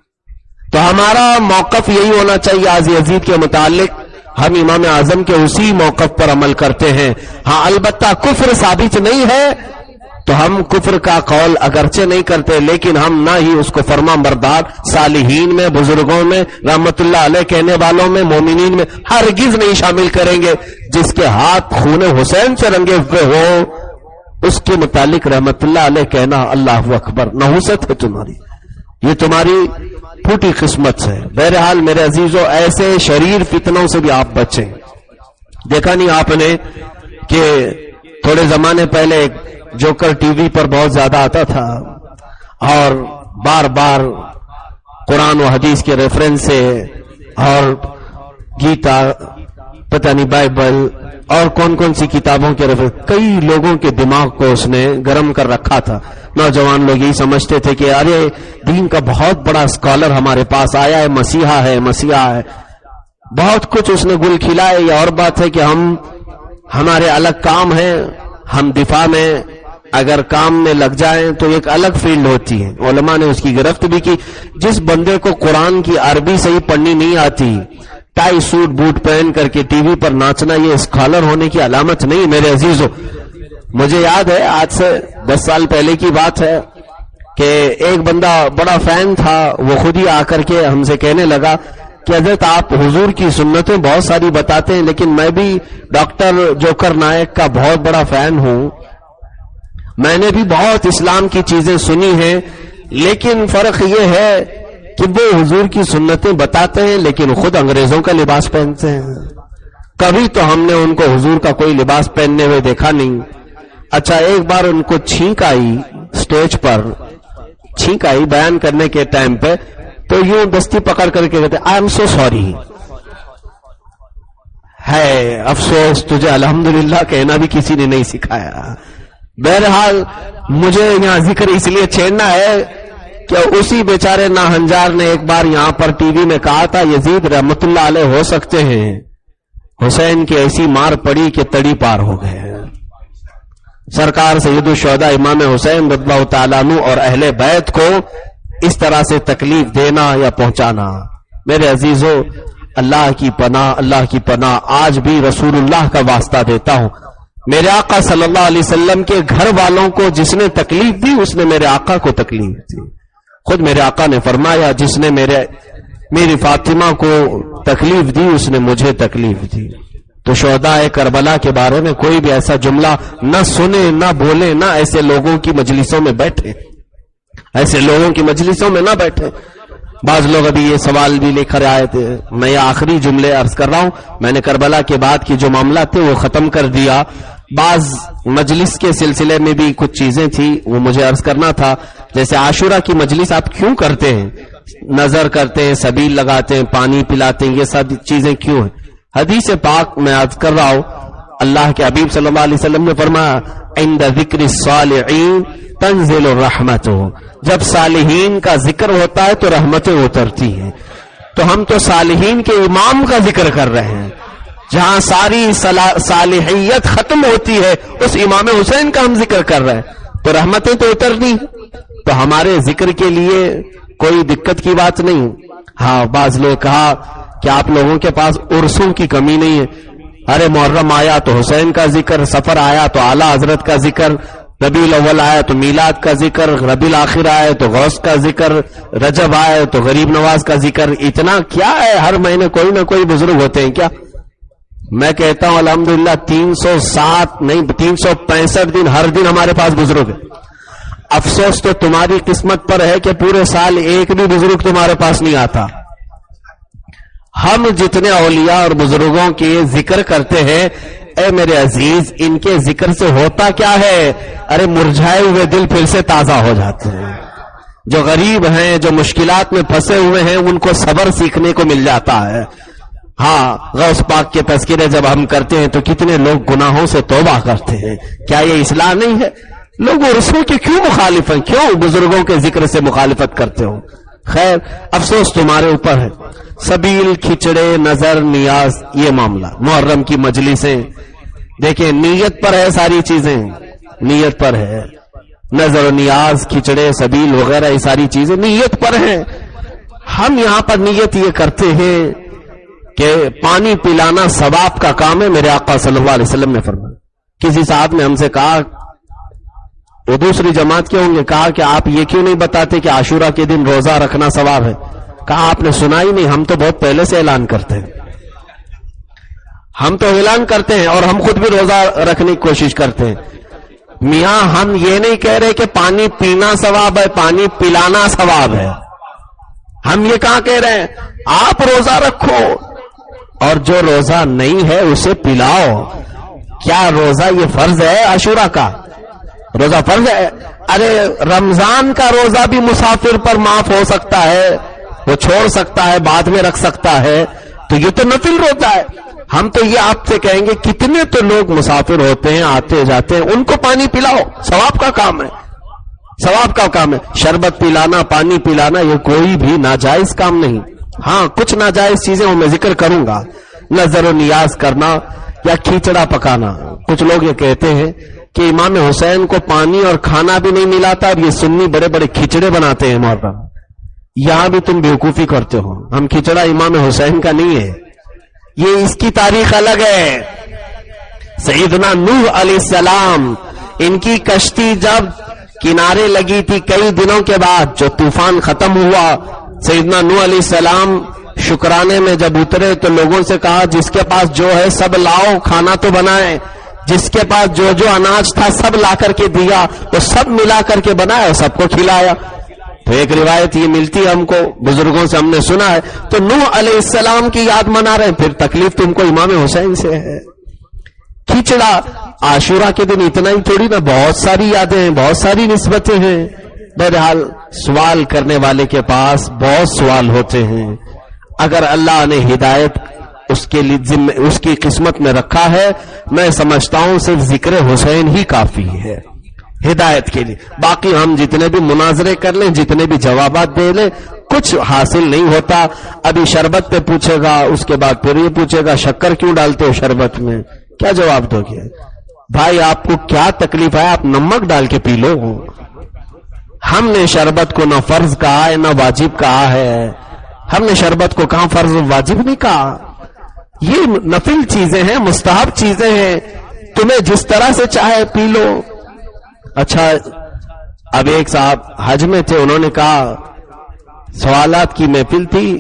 تو ہمارا موقف یہی ہونا چاہیے آج یزید کے متعلق، ہم امام اعظم کے اسی موقف پر عمل کرتے ہیں۔ ہاں البتہ کفر ثابت نہیں ہے تو ہم کفر کا قول اگرچہ نہیں کرتے، لیکن ہم نہ ہی اس کو فرما بردار صالحین میں، بزرگوں میں، رحمت اللہ علیہ کہنے والوں میں، مومنین میں ہرگز نہیں شامل کریں گے۔ جس کے ہاتھ خون حسین سے رنگے ہوئے ہو اس کے متعلق رحمت اللہ علیہ کہنا اللہ اکبر، نحوست ہے تمہاری، یہ تمہاری پھوٹی قسمت ہے۔ بہرحال میرے عزیزوں ایسے شریر فتنوں سے بھی آپ بچیں۔ دیکھا نہیں آپ نے کہ تھوڑے زمانے پہلے جوکر ٹی وی پر بہت زیادہ آتا تھا اور بار بار قرآن و حدیث کے ریفرنس سے اور گیتا، پتہ نہیں بائبل اور کون کون سی کتابوں کے ریفرنس، کئی لوگوں کے دماغ کو اس نے گرم کر رکھا تھا۔ نوجوان لوگ یہی سمجھتے تھے کہ ارے دین کا بہت بڑا اسکالر ہمارے پاس آیا ہے، مسیحا ہے، مسیحا ہے، بہت کچھ اس نے گل کھلائے۔ یہ اور بات ہے کہ ہمارے الگ کام ہے، ہم دفاع میں اگر کام میں لگ جائیں تو ایک الگ فیلڈ ہوتی ہے۔ علماء نے اس کی گرفت بھی کی۔ جس بندے کو قرآن کی عربی صحیح پڑھنی نہیں آتی، ٹائی سوٹ بوٹ پہن کر کے ٹی وی پر ناچنا یہ اسکالر ہونے کی علامت نہیں میرے عزیزوں۔ مجھے یاد ہے آج سے 10 سال پہلے کی بات ہے کہ ایک بندہ بڑا فین تھا، وہ خود ہی آ کر کے ہم سے کہنے لگا کہ حضرت آپ حضور کی سنتیں بہت ساری بتاتے ہیں، لیکن میں بھی ڈاکٹر جوکر نائک کا بہت بڑا فین ہوں، میں نے بھی بہت اسلام کی چیزیں سنی ہیں، لیکن فرق یہ ہے کہ وہ حضور کی سنتیں بتاتے ہیں لیکن خود انگریزوں کا لباس پہنتے ہیں۔ کبھی تو ہم نے ان کو حضور کا کوئی لباس پہننے ہوئے دیکھا نہیں۔ اچھا ایک بار ان کو چھینک آئی، اسٹیج پر چھینک آئی بیان کرنے کے ٹائم پہ، تو یوں دستی پکڑ کر کے کہتے آئی ایم سو سوری، ہے افسوس تجھے الحمدللہ کہنا بھی کسی نے نہیں سکھایا۔ بہرحال مجھے یہاں ذکر اس لیے چھیڑنا ہے کہ اسی بیچارے ناہنجار نے ایک بار یہاں پر ٹی وی میں کہا تھا یزید رحمت اللہ علیہ ہو سکتے ہیں، حسین کی ایسی مار پڑی کہ تڑی پار ہو گئے۔ سرکار سید الشہداء امام حسین رضی اللہ تعالیٰ عنہ اور اہل بیت کو اس طرح سے تکلیف دینا یا پہنچانا، میرے عزیزو اللہ کی پناہ، اللہ کی پناہ، آج بھی رسول اللہ کا واسطہ دیتا ہوں، میرے آقا صلی اللہ علیہ وسلم کے گھر والوں کو جس نے تکلیف دی اس نے میرے آقا کو تکلیف دی۔ خود میرے آقا نے فرمایا جس نے میری فاطمہ کو تکلیف دی اس نے مجھے تکلیف دی۔ تو شہداء کربلا کے بارے میں کوئی بھی ایسا جملہ نہ سنے، نہ بولے، نہ ایسے لوگوں کی مجلسوں میں بیٹھے، ایسے لوگوں کی مجلسوں میں نہ بیٹھے۔ بعض لوگ ابھی یہ سوال بھی لے کر آئے تھے، میں یہ آخری جملے عرض کر رہا ہوں، میں نے کربلا کے بعد کی جو معاملات تھے وہ ختم کر دیا، بعض مجلس کے سلسلے میں بھی کچھ چیزیں تھی وہ مجھے عرض کرنا تھا۔ جیسے عاشورہ کی مجلس آپ کیوں کرتے ہیں؟ نظر کرتے ہیں، سبیل لگاتے ہیں، پانی پلاتے ہیں، یہ سب چیزیں کیوں ہیں؟ حدیث پاک میں عرض کر رہا ہوں اللہ کے حبیب صلی اللہ علیہ وسلم نے فرمایا عند ذکر الصالحین تنزل الرحمت، جب صالحین کا ذکر ہوتا ہے تو رحمتیں اترتی ہیں. تو ہم تو صالحین کے امام کا ذکر کر رہے ہیں، جہاں ساری صالحیت ختم ہوتی ہے اس امام حسین کا ہم ذکر کر رہے ہیں، تو رحمتیں تو اترنی. تو ہمارے ذکر کے لیے کوئی دقت کی بات نہیں. ہاں بعض لوگ کہا کہ آپ لوگوں کے پاس عرسوں کی کمی نہیں ہے. ارے محرم آیا تو حسین کا ذکر، سفر آیا تو اعلیٰ حضرت کا ذکر، ربیع الاول آیا تو میلاد کا ذکر، ربیع الاخر آیا تو غوث کا ذکر، رجب آیا تو غریب نواز کا ذکر. اتنا کیا ہے؟ ہر مہینے کوئی نہ کوئی بزرگ ہوتے ہیں کیا؟ میں کہتا ہوں الحمدللہ 307 نہیں 365 دن ہر دن ہمارے پاس بزرگ ہے. افسوس تو تمہاری قسمت پر ہے کہ پورے سال ایک بھی بزرگ تمہارے پاس نہیں آتا. ہم جتنے اولیاء اور بزرگوں کے ذکر کرتے ہیں، اے میرے عزیز، ان کے ذکر سے ہوتا کیا ہے؟ ارے مرجھائے ہوئے دل پھر سے تازہ ہو جاتے ہیں. جو غریب ہیں، جو مشکلات میں پھنسے ہوئے ہیں، ان کو صبر سیکھنے کو مل جاتا ہے. ہاں غوث پاک کے تذکرے جب ہم کرتے ہیں تو کتنے لوگ گناہوں سے توبہ کرتے ہیں. کیا یہ اصلاح نہیں ہے؟ لوگ رسول کے کیوں مخالف ہیں؟ کیوں بزرگوں کے ذکر سے مخالفت کرتے ہو؟ خیر افسوس تمہارے اوپر ہے. سبیل، کھچڑے، نظر، نیاز، یہ معاملہ محرم کی مجلسیں دیکھیں، نیت پر ہے ساری چیزیں، نیت پر ہے. نظر و نیاز، کھچڑے، سبیل وغیرہ یہ ساری چیزیں نیت پر ہیں. ہم یہاں پر نیت یہ کرتے ہیں کہ پانی پلانا ثواب کا کام ہے. میرے آقا صلی اللہ علیہ وسلم نے فرمایا. کسی صاحب نے ہم سے کہا، وہ دوسری جماعت کے ہوں گے، کہا کہ آپ یہ کیوں نہیں بتاتے کہ عاشورہ کے دن روزہ رکھنا ثواب ہے؟ کہا آپ نے سنا ہی نہیں، ہم تو بہت پہلے سے اعلان کرتے ہیں. ہم تو اعلان کرتے ہیں اور ہم خود بھی روزہ رکھنے کی کوشش کرتے ہیں. میاں ہم یہ نہیں کہہ رہے کہ پانی پینا ثواب ہے، پانی پلانا ثواب ہے. ہم یہ کہاں کہہ رہے ہیں؟ آپ روزہ رکھو اور جو روزہ نہیں ہے اسے پلاؤ. کیا روزہ یہ فرض ہے عاشورہ کا؟ روزہ فرض ہے. ارے رمضان کا روزہ بھی مسافر پر معاف ہو سکتا ہے، وہ چھوڑ سکتا ہے، بعد میں رکھ سکتا ہے. تو یہ تو نفل روزہ ہے. ہم تو یہ آپ سے کہیں گے کتنے تو لوگ مسافر ہوتے ہیں، آتے جاتے ہیں، ان کو پانی پلاؤ، ثواب کا کام ہے، ثواب کا کام ہے. شربت پلانا، پانی پلانا یہ کوئی بھی ناجائز کام نہیں. ہاں کچھ ناجائز چیزیں وہ میں ذکر کروں گا، نظر و نیاز کرنا یا کھچڑا پکانا. کچھ لوگ یہ کہتے ہیں کہ امام حسین کو پانی اور کھانا بھی نہیں ملاتا، اب یہ سنی بڑے بڑے کھچڑے بناتے ہیں محرم. یہاں بھی تم بیوقوفی کرتے ہو. ہم کھچڑا امام حسین کا نہیں ہے، یہ اس کی تاریخ الگ ہے. سیدنا نوح علیہ السلام، ان کی کشتی جب کنارے لگی تھی کئی دنوں کے بعد، جو طوفان ختم ہوا، سیدنا نوح علیہ السلام شکرانے میں جب اترے تو لوگوں سے کہا جس کے پاس جو ہے سب لاؤ، کھانا تو بنائے. جس کے پاس جو جو اناج تھا سب لا کر کے دیا، وہ سب ملا کر کے بنایا اور سب کو کھلایا. تو ایک روایت یہ ملتی ہے ہم کو، بزرگوں سے ہم نے سنا ہے. تو نوح علیہ السلام کی یاد منا رہے ہیں، پھر تکلیف تم کو امام حسین سے ہے. کھچڑا عاشورہ کے دن اتنا ہی تھوڑی نا، بہت ساری یادیں ہیں، بہت ساری نسبتیں ہیں. بہرحال سوال کرنے والے کے پاس بہت سوال ہوتے ہیں. اگر اللہ نے ہدایت اس کے لیے اس کی قسمت میں رکھا ہے، میں سمجھتا ہوں صرف ذکر حسین ہی کافی ہے ہدایت کے لیے. باقی ہم جتنے بھی مناظرے کر لیں، جتنے بھی جوابات دے لیں، کچھ حاصل نہیں ہوتا. ابھی شربت پہ پوچھے گا، اس کے بعد پھر یہ پوچھے گا شکر کیوں ڈالتے ہو شربت میں؟ کیا جواب دو گے؟ بھائی آپ کو کیا تکلیف ہے؟ آپ نمک ڈال کے پی لو. ہم نے شربت کو نہ فرض کہا ہے نہ واجب کہا ہے. ہم نے شربت کو کہاں فرض واجب نہیں کہا. یہ نفل چیزیں ہیں، مستحب چیزیں ہیں، تمہیں جس طرح سے چاہے پی لو. اچھا اب ایک صاحب حج میں تھے، انہوں نے کہا سوالات کی محفل تھی،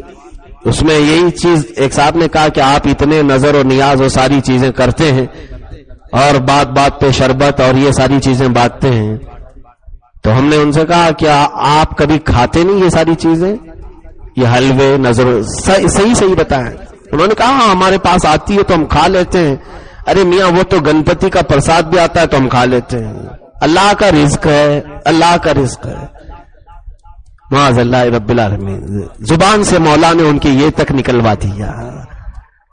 اس میں یہی چیز ایک صاحب نے کہا کہ آپ اتنے نظر و نیاز اور ساری چیزیں کرتے ہیں اور بات بات پہ شربت اور یہ ساری چیزیں بانٹتے ہیں. تو ہم نے ان سے کہا کیا آپ کبھی کھاتے نہیں یہ ساری چیزیں، یہ حلوے نظر صحیح بتائیں. انہوں نے کہا ہاں ہمارے پاس آتی ہے تو ہم کھا لیتے ہیں. ارے میاں وہ تو گنپتی کا پرساد بھی آتا ہے تو ہم کھا لیتے ہیں. اللہ کا رزق ہے، اللہ کا رزق ہے. معاذ اللہ رب العالمین. زبان سے مولا نے ان کی یہ تک نکلوا دیا.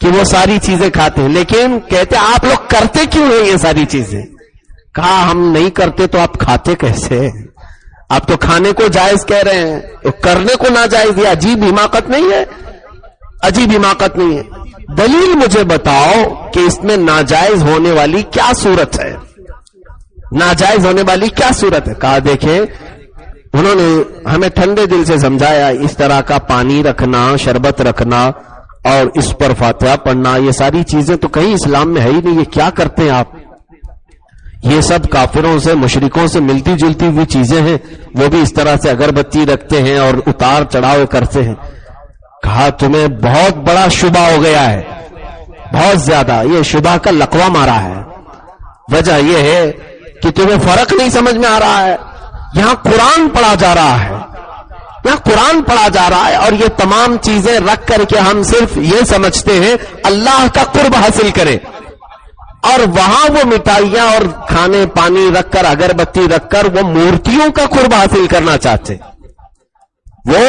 کہ وہ ساری چیزیں کھاتے ہیں، لیکن کہتے آپ لوگ کرتے کیوں ہیں یہ ساری چیزیں؟ کہا ہم نہیں کرتے تو آپ کھاتے کیسے؟ آپ تو کھانے کو جائز کہہ رہے ہیں، تو کرنے کو ناجائز، یہ عجیب حماقت نہیں ہے؟ عجیب حماقت نہیں ہے؟ دلیل مجھے بتاؤ کہ اس میں ناجائز ہونے والی کیا صورت ہے؟ ناجائز ہونے والی کیا صورت ہے؟ کہا دیکھیں، انہوں نے ہمیں ٹھنڈے دل سے سمجھایا، اس طرح کا پانی رکھنا، شربت رکھنا اور اس پر فاتحہ پڑھنا، یہ ساری چیزیں تو کہیں اسلام میں ہے ہی نہیں، یہ کیا کرتے ہیں آپ؟ یہ سب کافروں سے، مشرکوں سے ملتی جلتی ہوئی چیزیں ہیں، وہ بھی اس طرح سے اگربتی رکھتے ہیں اور اتار چڑھاؤ کرتے ہیں۔ کہا تمہیں بہت بڑا شبہ ہو گیا ہے، بہت زیادہ، یہ شبہ کا لقوہ مارا ہے۔ وجہ یہ ہے کہ تمہیں فرق نہیں سمجھ میں آ رہا ہے، یہاں قرآن پڑھا جا رہا ہے، یہاں قرآن پڑھا جا رہا ہے، اور یہ تمام چیزیں رکھ کر کے ہم صرف یہ سمجھتے ہیں اللہ کا قرب حاصل کریں، اور وہاں وہ مٹھائیاں اور کھانے پانی رکھ کر، اگربتی رکھ کر وہ مورتیوں کا قرب حاصل کرنا چاہتے، وہ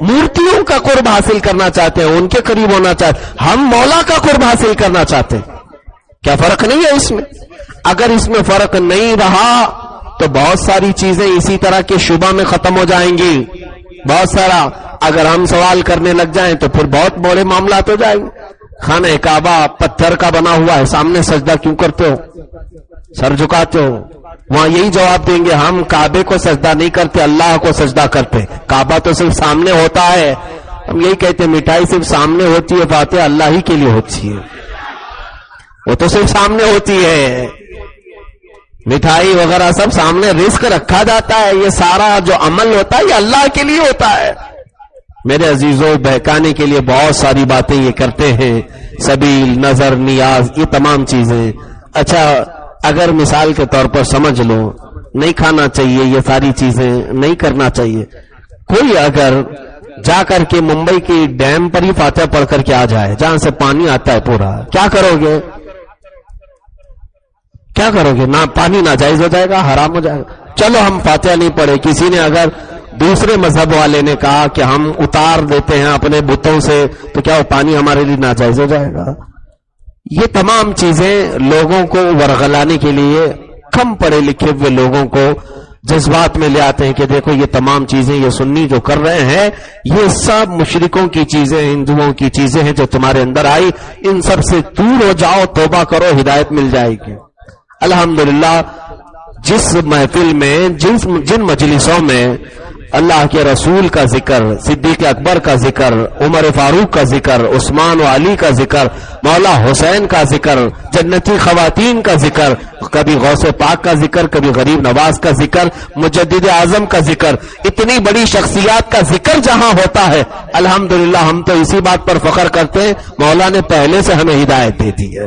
مورتیوں کا قرب حاصل کرنا چاہتے ہیں، ان کے قریب ہونا چاہتے، ہم مولا کا قرب حاصل کرنا چاہتے ہیں۔ کیا فرق نہیں ہے اس میں؟ اگر اس میں فرق نہیں رہا تو بہت ساری چیزیں اسی طرح کے شبہ میں ختم ہو جائیں گی، بہت سارا، اگر ہم سوال کرنے لگ جائیں تو پھر بہت بڑے معاملات ہو جائیں گے۔ خانہ کعبہ پتھر کا بنا ہوا ہے، سامنے سجدہ کیوں کرتے ہو؟ سر جھکاتے ہو؟ وہاں یہی جواب دیں گے ہم کعبے کو سجدہ نہیں کرتے، اللہ کو سجدہ کرتے، کعبہ تو صرف سامنے ہوتا ہے۔ ہم یہی کہتے ہیں مٹھائی صرف سامنے ہوتی ہے، فاتحہ اللہ ہی کے لیے ہوتی ہے، وہ تو صرف سامنے ہوتی ہے، مٹھائی وغیرہ سب سامنے، رزق رکھا جاتا ہے، یہ سارا جو عمل ہوتا ہے یہ اللہ کے لیے ہوتا ہے۔ میرے عزیزوں، بہکانے کے لیے بہت ساری باتیں یہ کرتے ہیں، سبیل، نظر، نیاز، یہ تمام چیزیں۔ اچھا اگر مثال کے طور پر سمجھ لو نہیں کھانا چاہیے، یہ ساری چیزیں نہیں کرنا چاہیے، کوئی اگر جا کر کے ممبئی کی ڈیم پر ہی فاتحہ پڑھ کر کے آ جائے جہاں سے پانی آتا ہے پورا، کیا کرو گے؟ کیا کرو گے؟ نہ پانی ناجائز ہو جائے گا، حرام ہو جائے گا۔ چلو ہم فاتحہ نہیں پڑھے، کسی نے اگر دوسرے مذہب والے نے کہا کہ ہم اتار دیتے ہیں اپنے بتوں سے، تو کیا وہ پانی ہمارے لیے ناجائز ہو جائے گا؟ یہ تمام چیزیں لوگوں کو ورغلانے کے لیے، کم پڑھے لکھے ہوئے لوگوں کو جذبات میں لے آتے ہیں کہ دیکھو یہ تمام چیزیں یہ سنی جو کر رہے ہیں یہ سب مشرکوں کی چیزیں، ہندوؤں کی چیزیں ہیں جو تمہارے اندر آئی، ان سب سے دور ہو جاؤ، توبہ کرو، ہدایت مل جائے گی۔ الحمدللہ جس محفل میں، جن مجلسوں میں اللہ کے رسول کا ذکر، صدیق اکبر کا ذکر، عمر فاروق کا ذکر، عثمان و علی کا ذکر، مولا حسین کا ذکر، جنتی خواتین کا ذکر، کبھی غوث پاک کا ذکر، کبھی غریب نواز کا ذکر، مجدد اعظم کا ذکر، اتنی بڑی شخصیات کا ذکر جہاں ہوتا ہے، الحمدللہ ہم تو اسی بات پر فخر کرتے ہیں مولا نے پہلے سے ہمیں ہدایت دے دی ہے،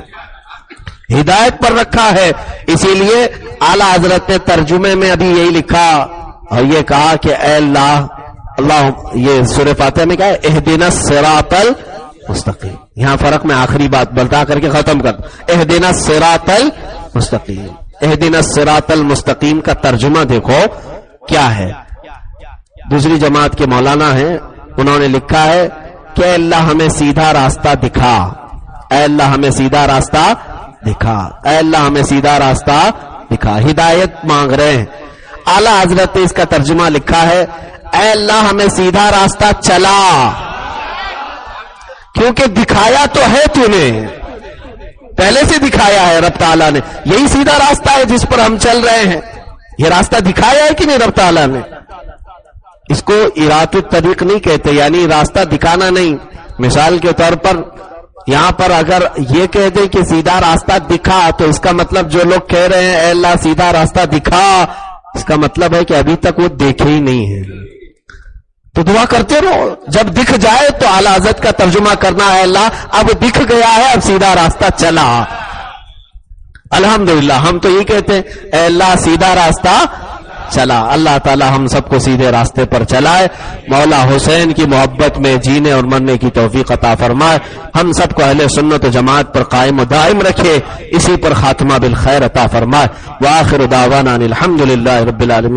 ہدایت پر رکھا ہے۔ اسی لیے اعلیٰ حضرت نے ترجمے میں ابھی یہی لکھا اور یہ کہا کہ اے اللہ، یہ سورہ فاتحہ میں کہا ہے اہدنا الصراط المستقیم۔ یہاں فرق میں آخری بات بتا کر کے ختم کر، اہدنا الصراط المستقیم، اہدنا الصراط المستقیم کا ترجمہ دیکھو کیا ہے۔ دوسری جماعت کے مولانا ہیں، انہوں نے لکھا ہے کہ اے اللہ ہمیں سیدھا راستہ دکھا، اے اللہ ہمیں سیدھا راستہ دکھا، اے اللہ ہمیں سیدھا راستہ دکھا، ہدایت مانگ رہے ہیں۔ اعلیٰ حضرت نے اس کا ترجمہ لکھا ہے اے اللہ ہمیں سیدھا راستہ چلا، کیونکہ دکھایا تو ہے تو نے، پہلے سے دکھایا ہے رب تعالیٰ نے، یہی سیدھا راستہ ہے جس پر ہم چل رہے ہیں، یہ راستہ دکھایا ہے کہ نہیں رب تعالیٰ نے؟ اس کو ارات الطریق نہیں کہتے، یعنی راستہ دکھانا نہیں۔ مثال کے طور پر یہاں پر اگر یہ کہہ دیں کہ سیدھا راستہ دکھا، تو اس کا مطلب جو لوگ کہہ رہے ہیں اے اللہ سیدھا راستہ دکھا، اس کا مطلب ہے کہ ابھی تک وہ دیکھے ہی نہیں ہے، تو دعا کرتے رہو، جب دکھ جائے تو اعلیٰ حضرت کا ترجمہ کرنا ہے اللہ اب دکھ گیا ہے، اب سیدھا راستہ چلا۔ الحمدللہ ہم تو یہ کہتے ہیں اے اللہ سیدھا راستہ چلا۔ اللہ تعالی ہم سب کو سیدھے راستے پر چلائے، مولا حسین کی محبت میں جینے اور مرنے کی توفیق عطا فرمائے، ہم سب کو اہل سنت و جماعت پر قائم و دائم رکھے، اسی پر خاتمہ بالخیر عطا فرمائے۔ وآخر دعوانا الحمدللہ رب العالمین۔